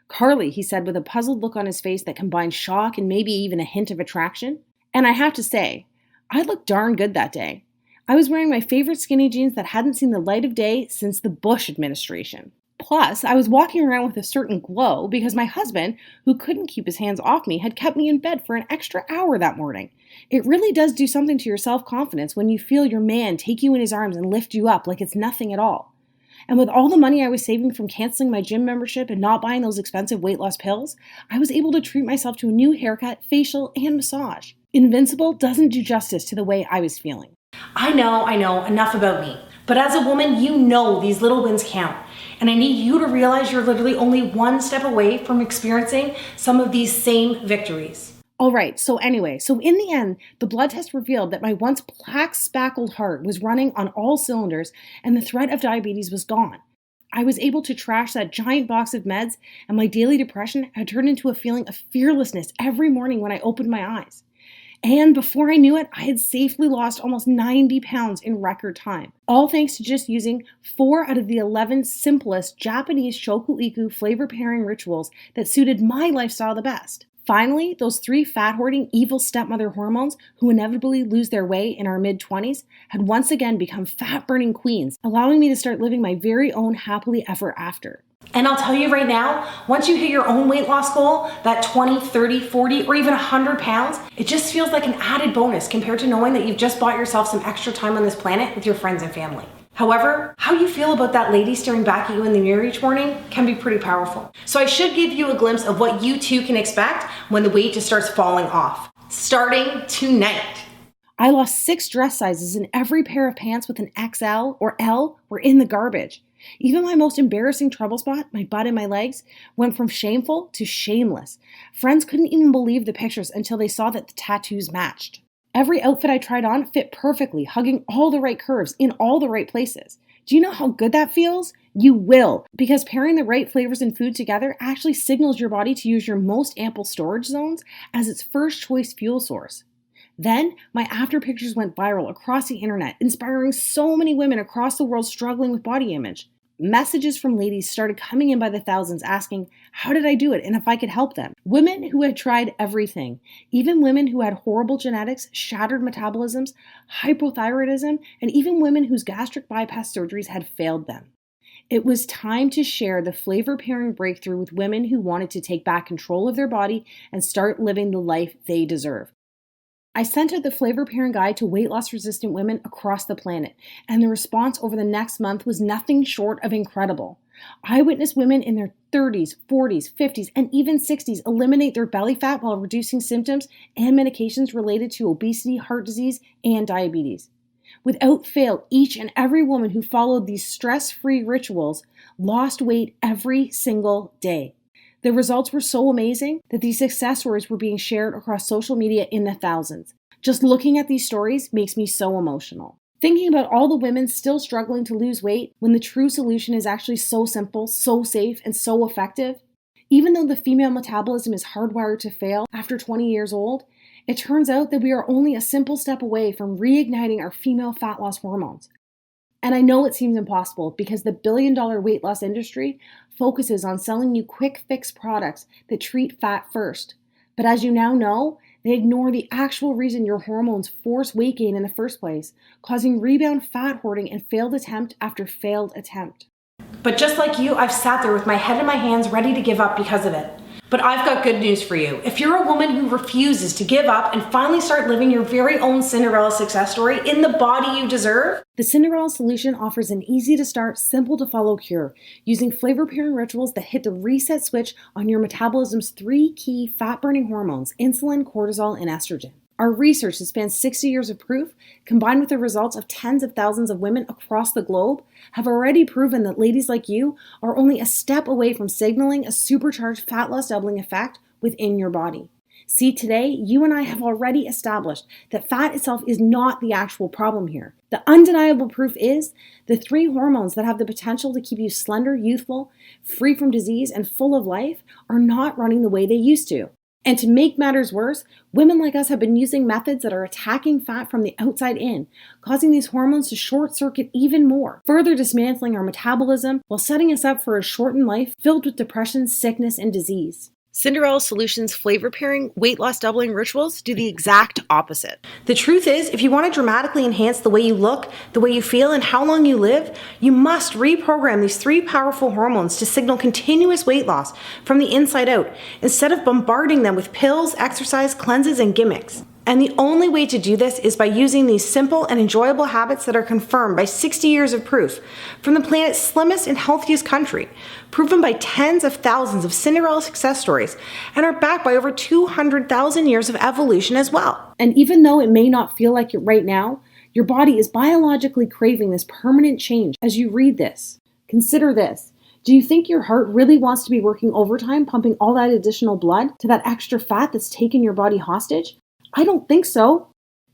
"Carly," he said with a puzzled look on his face that combined shock and maybe even a hint of attraction. And I have to say, I looked darn good that day. I was wearing my favorite skinny jeans that hadn't seen the light of day since the Bush administration. Plus, I was walking around with a certain glow because my husband, who couldn't keep his hands off me, had kept me in bed for an extra hour that morning. It really does do something to your self-confidence when you feel your man take you in his arms and lift you up like it's nothing at all. And with all the money I was saving from canceling my gym membership and not buying those expensive weight loss pills, I was able to treat myself to a new haircut, facial, and massage. Invincible doesn't do justice to the way I was feeling. I know, enough about me. But as a woman, you know these little wins count. And I need you to realize you're literally only one step away from experiencing some of these same victories. All right, so in the end, the blood test revealed that my once plaque-spackled heart was running on all cylinders and the threat of diabetes was gone. I was able to trash that giant box of meds, and my daily depression had turned into a feeling of fearlessness every morning when I opened my eyes. And before I knew it, I had safely lost almost 90 pounds in record time, all thanks to just using 4 out of the 11 simplest Japanese shoku-iku flavor pairing rituals that suited my lifestyle the best. Finally, those 3 fat-hoarding evil stepmother hormones who inevitably lose their way in our mid-20s had once again become fat-burning queens, allowing me to start living my very own happily ever after. And I'll tell you right now, once you hit your own weight loss goal, that 20, 30, 40, or even 100 pounds, it just feels like an added bonus compared to knowing that you've just bought yourself some extra time on this planet with your friends and family. However, how you feel about that lady staring back at you in the mirror each morning can be pretty powerful. So I should give you a glimpse of what you too can expect when the weight just starts falling off. Starting tonight. I lost 6 dress sizes and every pair of pants with an XL or L were in the garbage. Even my most embarrassing trouble spot, my butt and my legs, went from shameful to shameless. Friends couldn't even believe the pictures until they saw that the tattoos matched. Every outfit I tried on fit perfectly, hugging all the right curves in all the right places. Do you know how good that feels? You will, because pairing the right flavors and food together actually signals your body to use your most ample storage zones as its first choice fuel source. Then, my after pictures went viral across the internet, inspiring so many women across the world struggling with body image. Messages from ladies started coming in by the thousands asking, how did I do it and if I could help them? Women who had tried everything, even women who had horrible genetics, shattered metabolisms, hypothyroidism, and even women whose gastric bypass surgeries had failed them. It was time to share the flavor pairing breakthrough with women who wanted to take back control of their body and start living the life they deserve. I sent out the flavor pairing guide to weight loss resistant women across the planet, and the response over the next month was nothing short of incredible. I witnessed women in their 30s, 40s, 50s, and even 60s eliminate their belly fat while reducing symptoms and medications related to obesity, heart disease, and diabetes. Without fail, each and every woman who followed these stress-free rituals lost weight every single day. The results were so amazing that these success stories were being shared across social media in the thousands. Just looking at these stories makes me so emotional. Thinking about all the women still struggling to lose weight when the true solution is actually so simple, so safe, and so effective. Even though the female metabolism is hardwired to fail after 20 years old, it turns out that we are only a simple step away from reigniting our female fat loss hormones. And I know it seems impossible because the billion-dollar weight loss industry focuses on selling you quick fix products that treat fat first. But as you now know, they ignore the actual reason your hormones force weight gain in the first place, causing rebound fat hoarding and failed attempt after failed attempt. But just like you, I've sat there with my head in my hands ready to give up because of it. But I've got good news for you. If you're a woman who refuses to give up and finally start living your very own Cinderella success story in the body you deserve, the Cinderella solution offers an easy-to-start, simple-to-follow cure using flavor-pairing rituals that hit the reset switch on your metabolism's 3 key fat-burning hormones, insulin, cortisol, and estrogen. Our research that spans 60 years of proof, combined with the results of tens of thousands of women across the globe, have already proven that ladies like you are only a step away from signaling a supercharged fat loss doubling effect within your body. See, today, you and I have already established that fat itself is not the actual problem here. The undeniable proof is the 3 hormones that have the potential to keep you slender, youthful, free from disease, and full of life are not running the way they used to. And to make matters worse, women like us have been using methods that are attacking fat from the outside in, causing these hormones to short circuit even more, further dismantling our metabolism while setting us up for a shortened life filled with depression, sickness, and disease. Cinderella Solutions flavor pairing, weight loss doubling rituals do the exact opposite. The truth is, if you want to dramatically enhance the way you look, the way you feel, and how long you live, you must reprogram these 3 powerful hormones to signal continuous weight loss from the inside out, instead of bombarding them with pills, exercise, cleanses, and gimmicks. And the only way to do this is by using these simple and enjoyable habits that are confirmed by 60 years of proof from the planet's slimmest and healthiest country, proven by tens of thousands of Cinderella success stories, and are backed by over 200,000 years of evolution as well. And even though it may not feel like it right now, your body is biologically craving this permanent change as you read this. Consider this. Do you think your heart really wants to be working overtime, pumping all that additional blood to that extra fat that's taken your body hostage? I don't think so.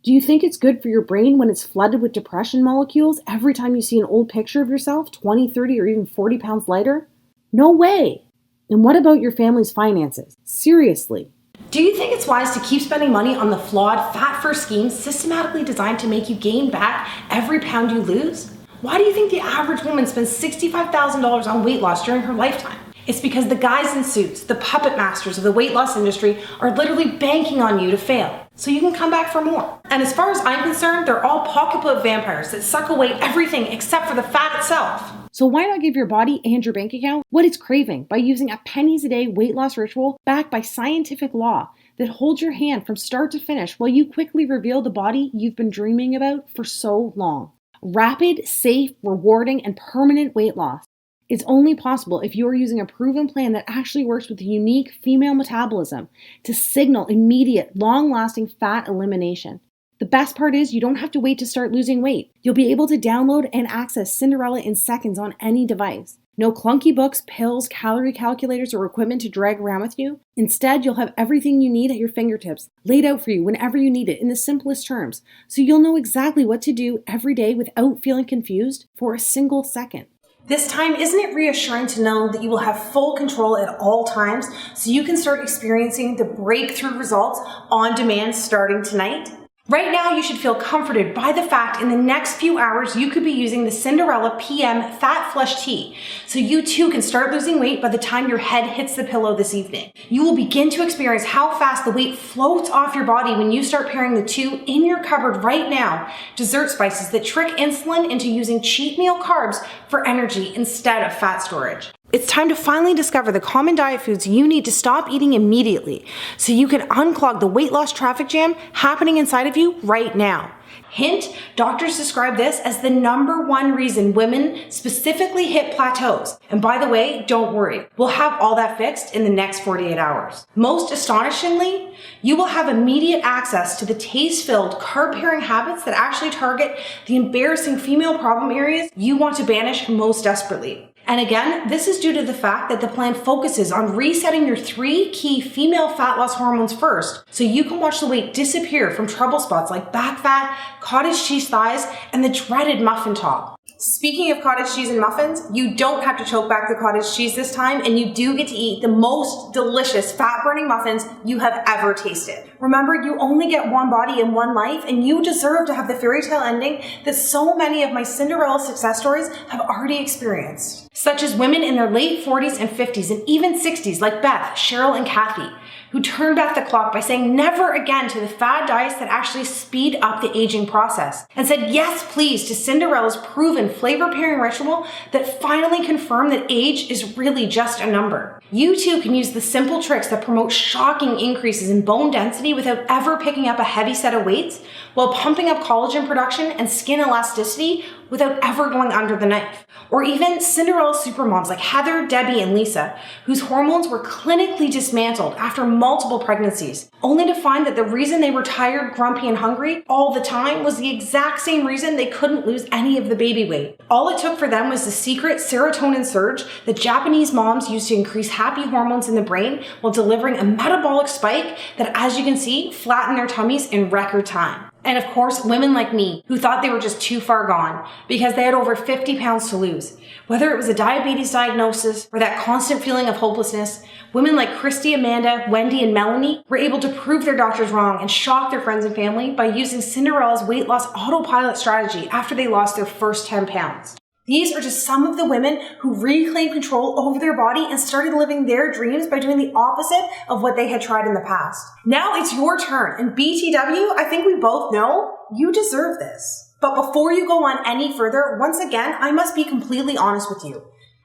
Do you think it's good for your brain when it's flooded with depression molecules every time you see an old picture of yourself 20, 30, or even 40 pounds lighter? No way. And what about your family's finances? Seriously. Do you think it's wise to keep spending money on the flawed, fat-first schemes systematically designed to make you gain back every pound you lose? Why do you think the average woman spends $65,000 on weight loss during her lifetime? It's because the guys in suits, the puppet masters of the weight loss industry, are literally banking on you to fail, so you can come back for more. And as far as I'm concerned, they're all pocketbook vampires that suck away everything except for the fat itself. So why not give your body and your bank account what it's craving by using a pennies a day weight loss ritual backed by scientific law that holds your hand from start to finish while you quickly reveal the body you've been dreaming about for so long? Rapid, safe, rewarding, and permanent weight loss. It's only possible if you are using a proven plan that actually works with the unique female metabolism to signal immediate, long-lasting fat elimination. The best part is you don't have to wait to start losing weight. You'll be able to download and access Cinderella in seconds on any device. No clunky books, pills, calorie calculators, or equipment to drag around with you. Instead, you'll have everything you need at your fingertips, laid out for you whenever you need it in the simplest terms, so you'll know exactly what to do every day without feeling confused for a single second. This time, isn't it reassuring to know that you will have full control at all times so you can start experiencing the breakthrough results on demand starting tonight? Right now, you should feel comforted by the fact in the next few hours you could be using the Cinderella PM Fat Flush Tea, so you too can start losing weight by the time your head hits the pillow this evening. You will begin to experience how fast the weight floats off your body when you start pairing the 2 in your cupboard right now, dessert spices that trick insulin into using cheat meal carbs for energy instead of fat storage. It's time to finally discover the common diet foods you need to stop eating immediately so you can unclog the weight loss traffic jam happening inside of you right now. Hint, doctors describe this as the #1 reason women specifically hit plateaus. And by the way, don't worry, we'll have all that fixed in the next 48 hours. Most astonishingly, you will have immediate access to the taste-filled, carb-pairing habits that actually target the embarrassing female problem areas you want to banish most desperately. And again, this is due to the fact that the plan focuses on resetting your 3 key female fat loss hormones first, so you can watch the weight disappear from trouble spots like back fat, cottage cheese thighs, and the dreaded muffin top. Speaking of cottage cheese and muffins, you don't have to choke back the cottage cheese this time, and you do get to eat the most delicious fat-burning muffins you have ever tasted. Remember, you only get one body and one life, and you deserve to have the fairy tale ending that so many of my Cinderella success stories have already experienced, such as women in their late 40s and 50s and even 60s like Beth, Cheryl, and Kathy, who turned back the clock by saying never again to the fad diets that actually speed up the aging process, and said yes please to Cinderella's proven flavor pairing ritual that finally confirmed that age is really just a number. You too can use the simple tricks that promote shocking increases in bone density without ever picking up a heavy set of weights, while pumping up collagen production and skin elasticity without ever going under the knife. Or even Cinderella supermoms like Heather, Debbie, and Lisa, whose hormones were clinically dismantled after multiple pregnancies, only to find that the reason they were tired, grumpy, and hungry all the time was the exact same reason they couldn't lose any of the baby weight. All it took for them was the secret serotonin surge that Japanese moms use to increase happy hormones in the brain while delivering a metabolic spike that, as you can see, flattened their tummies in record time. And of course, women like me who thought they were just too far gone because they had over 50 pounds to lose. Whether it was a diabetes diagnosis or that constant feeling of hopelessness, women like Christy, Amanda, Wendy, and Melanie were able to prove their doctors wrong and shock their friends and family by using Cinderella's weight loss autopilot strategy after they lost their first 10 pounds. These are just some of the women who reclaimed control over their body and started living their dreams by doing the opposite of what they had tried in the past. Now it's your turn, and BTW, I think we both know you deserve this. But before you go on any further, once again, I must be completely honest with you.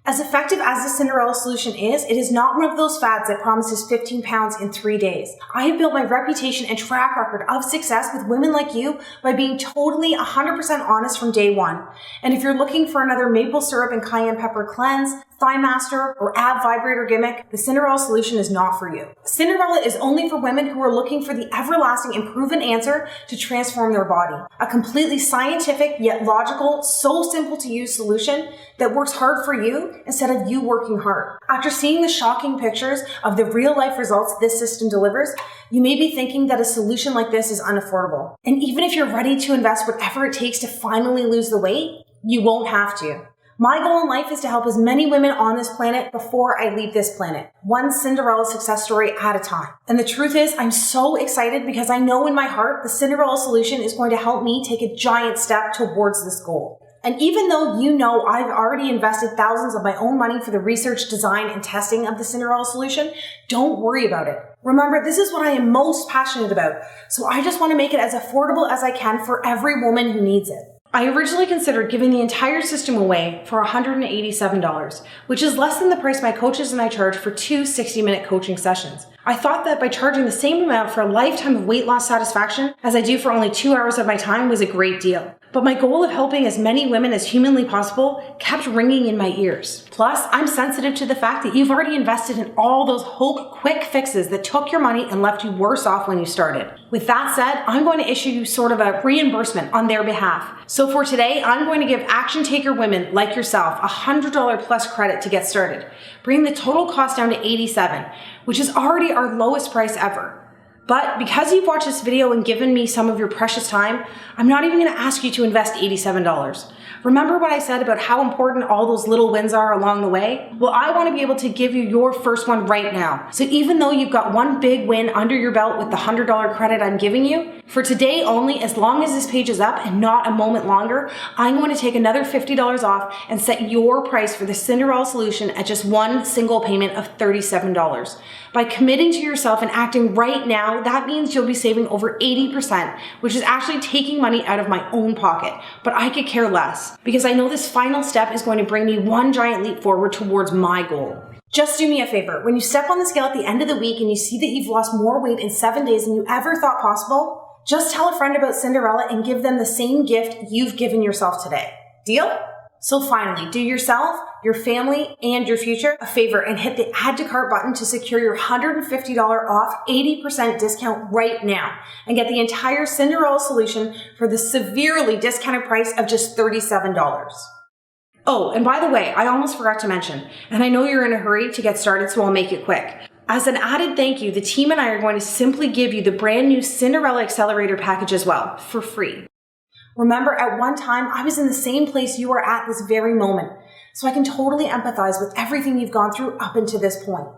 As effective as the Cinderella solution is, it is not one of those fads that promises 15 pounds in 3 days. I have built my reputation and track record of success with women like you by being totally 100% honest from day one. And if you're looking for another maple syrup and cayenne pepper cleanse, thigh master, or ab vibrator gimmick, the Cinderella solution is not for you. Cinderella is only for women who are looking for the everlasting and proven answer to transform their body. A completely scientific yet logical, so simple to use solution that works hard for you instead of you working hard. After seeing the shocking pictures of the real life results this system delivers, you may be thinking that a solution like this is unaffordable. And even if you're ready to invest whatever it takes to finally lose the weight, you won't have to. My goal in life is to help as many women on this planet before I leave this planet, one Cinderella success story at a time. And the truth is, I'm so excited because I know in my heart the Cinderella solution is going to help me take a giant step towards this goal. And even though you know I've already invested thousands of my own money for the research, design, and testing of the Cinderella solution, don't worry about it. Remember, this is what I am most passionate about, so I just want to make it as affordable as I can for every woman who needs it. I originally considered giving the entire system away for $187, which is less than the price my coaches and I charge for 2 60-minute coaching sessions. I thought that by charging the same amount for a lifetime of weight loss satisfaction as I do for only 2 hours of my time was a great deal. But my goal of helping as many women as humanly possible kept ringing in my ears. Plus, I'm sensitive to the fact that you've already invested in all those quick fixes that took your money and left you worse off when you started. With that said, I'm going to issue you sort of a reimbursement on their behalf. So for today, I'm going to give action taker women like yourself a $100 plus credit to get started, bringing the total cost down to $87, which is already our lowest price ever. But because you've watched this video and given me some of your precious time, I'm not even going to ask you to invest $87. Remember what I said about how important all those little wins are along the way? Well, I want to be able to give you your first one right now. So even though you've got one big win under your belt with the $100 credit I'm giving you, for today only, as long as this page is up and not a moment longer, I'm going to take another $50 off and set your price for the Cinderella solution at just one single payment of $37. By committing to yourself and acting right now, that means you'll be saving over 80%, which is actually taking money out of my own pocket. But I could care less, because I know this final step is going to bring me one giant leap forward towards my goal. Just do me a favor. When you step on the scale at the end of the week and you see that you've lost more weight in 7 days than you ever thought possible, just tell a friend about Cinderella and give them the same gift you've given yourself today. Deal? So finally, do yourself, your family, and your future a favor and hit the add to cart button to secure your $150 off 80% discount right now and get the entire Cinderella solution for the severely discounted price of just $37. Oh, and by the way, I almost forgot to mention, and I know you're in a hurry to get started, so I'll make it quick. As an added thank you, the team and I are going to simply give you the brand new Cinderella Accelerator package as well, for free. Remember, at one time, I was in the same place you are at this very moment, so I can totally empathize with everything you've gone through up until this point.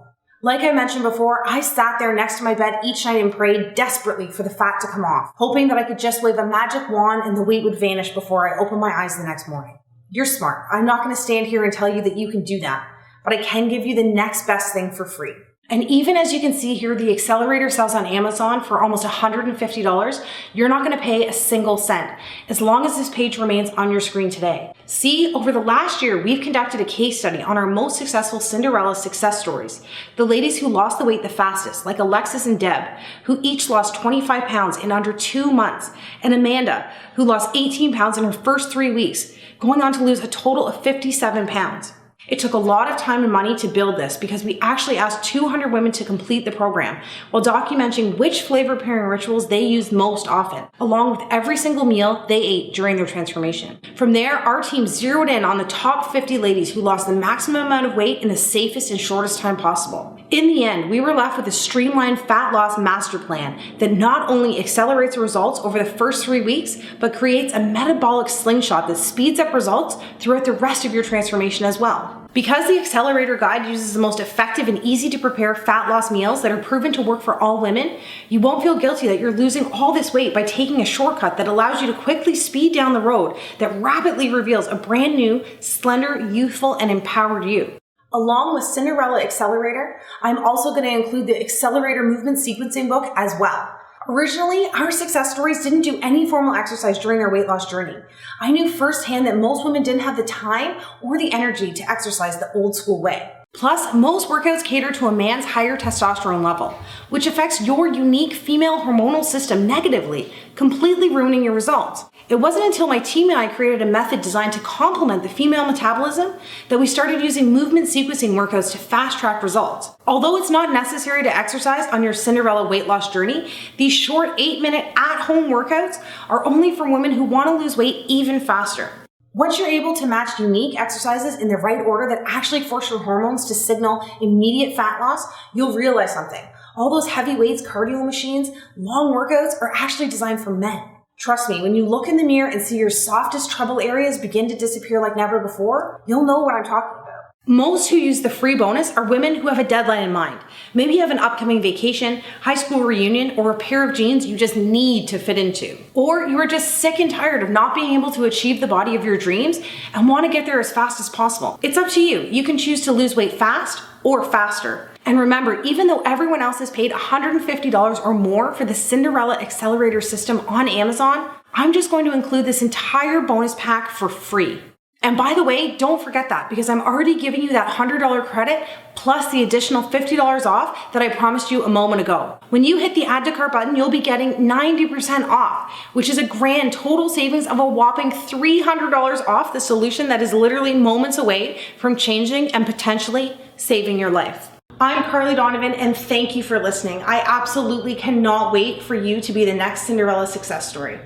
Like I mentioned before, I sat there next to my bed each night and prayed desperately for the fat to come off, hoping that I could just wave a magic wand and the weight would vanish before I opened my eyes the next morning. You're smart. I'm not going to stand here and tell you that you can do that, but I can give you the next best thing for free. And even as you can see here, the accelerator sells on Amazon for almost $150. You're not going to pay a single cent as long as this page remains on your screen today. See, over the last year, we've conducted a case study on our most successful Cinderella success stories. The ladies who lost the weight the fastest, like Alexis and Deb, who each lost 25 pounds in under 2 months, and Amanda, who lost 18 pounds in her first 3 weeks, going on to lose a total of 57 pounds. It took a lot of time and money to build this because we actually asked 200 women to complete the program while documenting which flavor pairing rituals they used most often, along with every single meal they ate during their transformation. From there, our team zeroed in on the top 50 ladies who lost the maximum amount of weight in the safest and shortest time possible. In the end, we were left with a streamlined fat loss master plan that not only accelerates results over the first 3 weeks, but creates a metabolic slingshot that speeds up results throughout the rest of your transformation as well. Because the Accelerator Guide uses the most effective and easy to prepare fat loss meals that are proven to work for all women, you won't feel guilty that you're losing all this weight by taking a shortcut that allows you to quickly speed down the road that rapidly reveals a brand new, slender, youthful, and empowered you. Along with Cinderella Accelerator, I'm also going to include the Accelerator Movement Sequencing book as well. Originally, our success stories didn't do any formal exercise during their weight loss journey. I knew firsthand that most women didn't have the time or the energy to exercise the old school way. Plus, most workouts cater to a man's higher testosterone level, which affects your unique female hormonal system negatively, completely ruining your results. It wasn't until my team and I created a method designed to complement the female metabolism that we started using movement sequencing workouts to fast-track results. Although it's not necessary to exercise on your Cinderella weight loss journey, these short 8-minute at-home workouts are only for women who want to lose weight even faster. Once you're able to match unique exercises in the right order that actually force your hormones to signal immediate fat loss, you'll realize something. All those heavy weights, cardio machines, long workouts are actually designed for men. Trust me, when you look in the mirror and see your softest trouble areas begin to disappear like never before, you'll know what I'm talking about. Most who use the free bonus are women who have a deadline in mind. Maybe you have an upcoming vacation, high school reunion, or a pair of jeans you just need to fit into. Or you are just sick and tired of not being able to achieve the body of your dreams and want to get there as fast as possible. It's up to you. You can choose to lose weight fast or faster. And remember, even though everyone else has paid $150 or more for the Cinderella Accelerator system on Amazon, I'm just going to include this entire bonus pack for free. And by the way, don't forget that because I'm already giving you that $100 credit plus the additional $50 off that I promised you a moment ago. When you hit the add to cart button, you'll be getting 90% off, which is a grand total savings of a whopping $300 off the solution that is literally moments away from changing and potentially saving your life. I'm Carly Donovan and thank you for listening. I absolutely cannot wait for you to be the next Cinderella success story.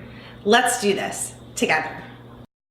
Let's do this together.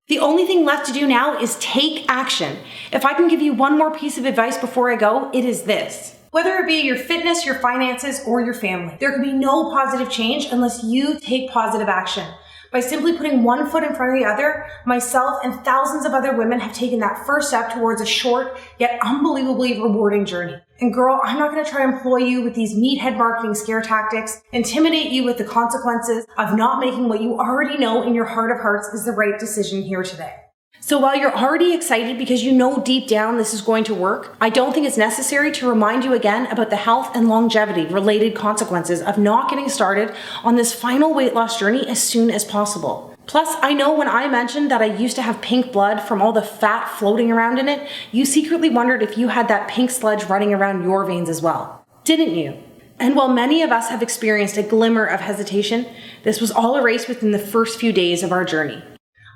The only thing left to do now is take action. If I can give you one more piece of advice before I go, it is this. Whether it be your fitness, your finances, or your family, there can be no positive change unless you take positive action. By simply putting one foot in front of the other, myself and thousands of other women have taken that first step towards a short yet unbelievably rewarding journey. And girl, I'm not going to try to employ you with these meathead marketing scare tactics, intimidate you with the consequences of not making what you already know in your heart of hearts is the right decision here today. So while you're already excited because you know deep down this is going to work, I don't think it's necessary to remind you again about the health and longevity related consequences of not getting started on this final weight loss journey as soon as possible. Plus, I know when I mentioned that I used to have pink blood from all the fat floating around in it, you secretly wondered if you had that pink sludge running around your veins as well. Didn't you? And while many of us have experienced a glimmer of hesitation, this was all erased within the first few days of our journey.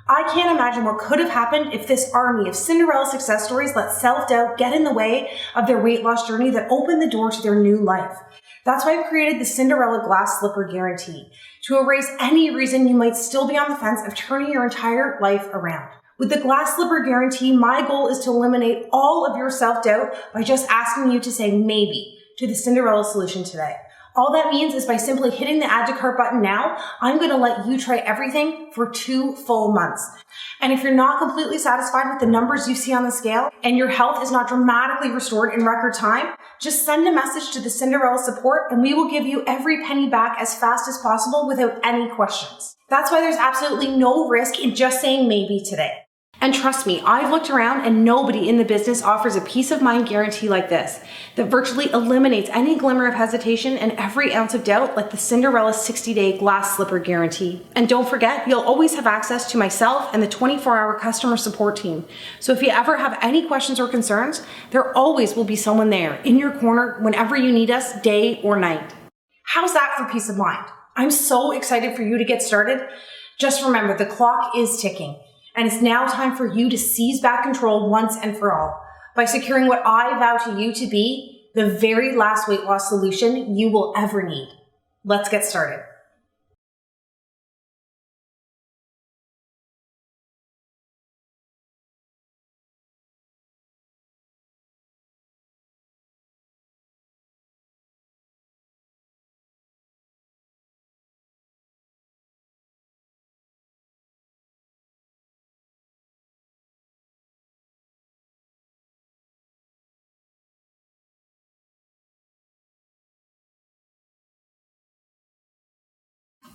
I can't imagine what could have happened if this army of Cinderella success stories let self-doubt get in the way of their weight loss journey that opened the door to their new life. That's why I've created the Cinderella Glass Slipper Guarantee, to erase any reason you might still be on the fence of turning your entire life around. With the Glass Slipper Guarantee, my goal is to eliminate all of your self-doubt by just asking you to say maybe to the Cinderella solution today. All that means is by simply hitting the add to cart button now, I'm going to let you try everything for 2 full months. And if you're not completely satisfied with the numbers you see on the scale and your health is not dramatically restored in record time, just send a message to the Cinderella support and we will give you every penny back as fast as possible without any questions. That's why there's absolutely no risk in just saying maybe today. And trust me, I've looked around and nobody in the business offers a peace of mind guarantee like this that virtually eliminates any glimmer of hesitation and every ounce of doubt, like the Cinderella 60-day glass slipper guarantee. And don't forget, you'll always have access to myself and the 24-hour customer support team. So if you ever have any questions or concerns, there always will be someone there in your corner whenever you need us, day or night. How's that for peace of mind? I'm so excited for you to get started. Just remember, the clock is ticking. And it's now time for you to seize back control once and for all by securing what I vow to you to be the very last weight loss solution you will ever need. Let's get started.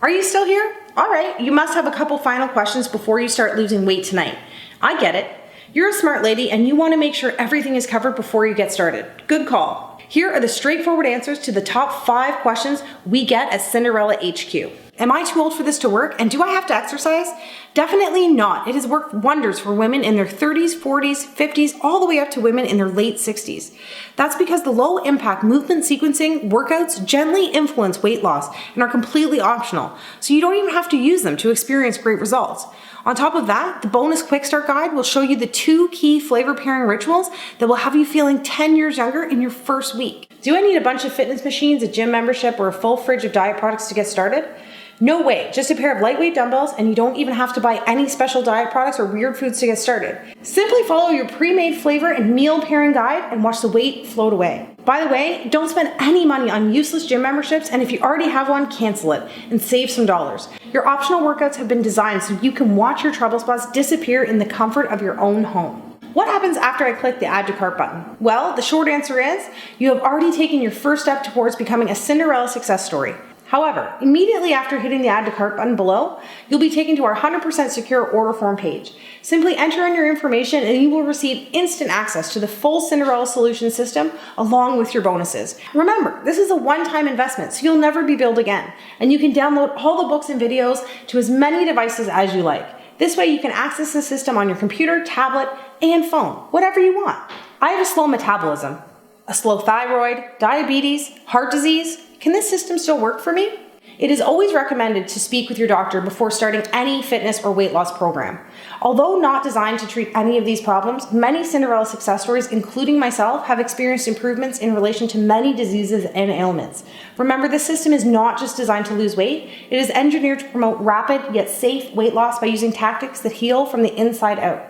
Are you still here? All right, you must have a couple final questions before you start losing weight tonight. I get it. You're a smart lady and you want to make sure everything is covered before you get started. Good call. Here are the straightforward answers to the top 5 questions we get at Cinderella HQ. Am I too old for this to work, and do I have to exercise? Definitely not. It has worked wonders for women in their 30s, 40s, 50s, all the way up to women in their late 60s. That's because the low impact movement sequencing workouts gently influence weight loss and are completely optional, so you don't even have to use them to experience great results. On top of that, the bonus quick start guide will show you the 2 key flavor pairing rituals that will have you feeling 10 years younger in your first week. Do I need a bunch of fitness machines, a gym membership, or a full fridge of diet products to get started? No way, just a pair of lightweight dumbbells, and you don't even have to buy any special diet products or weird foods to get started. Simply follow your pre-made flavor and meal pairing guide and watch the weight float away. By the way, don't spend any money on useless gym memberships, and if you already have one, cancel it and save some dollars. Your optional workouts have been designed so you can watch your trouble spots disappear in the comfort of your own home. What happens after I click the Add to Cart button? Well, the short answer is you have already taken your first step towards becoming a Cinderella success story. However, immediately after hitting the Add to Cart button below, you'll be taken to our 100% secure order form page. Simply enter in your information and you will receive instant access to the full Cinderella solution system along with your bonuses. Remember, this is a one-time investment, so you'll never be billed again. And you can download all the books and videos to as many devices as you like. This way you can access the system on your computer, tablet, and phone, whatever you want. I have a slow metabolism, a slow thyroid, diabetes, heart disease. Can this system still work for me? It is always recommended to speak with your doctor before starting any fitness or weight loss program. Although not designed to treat any of these problems, many Cinderella success stories, including myself, have experienced improvements in relation to many diseases and ailments. Remember, this system is not just designed to lose weight, it is engineered to promote rapid yet safe weight loss by using tactics that heal from the inside out.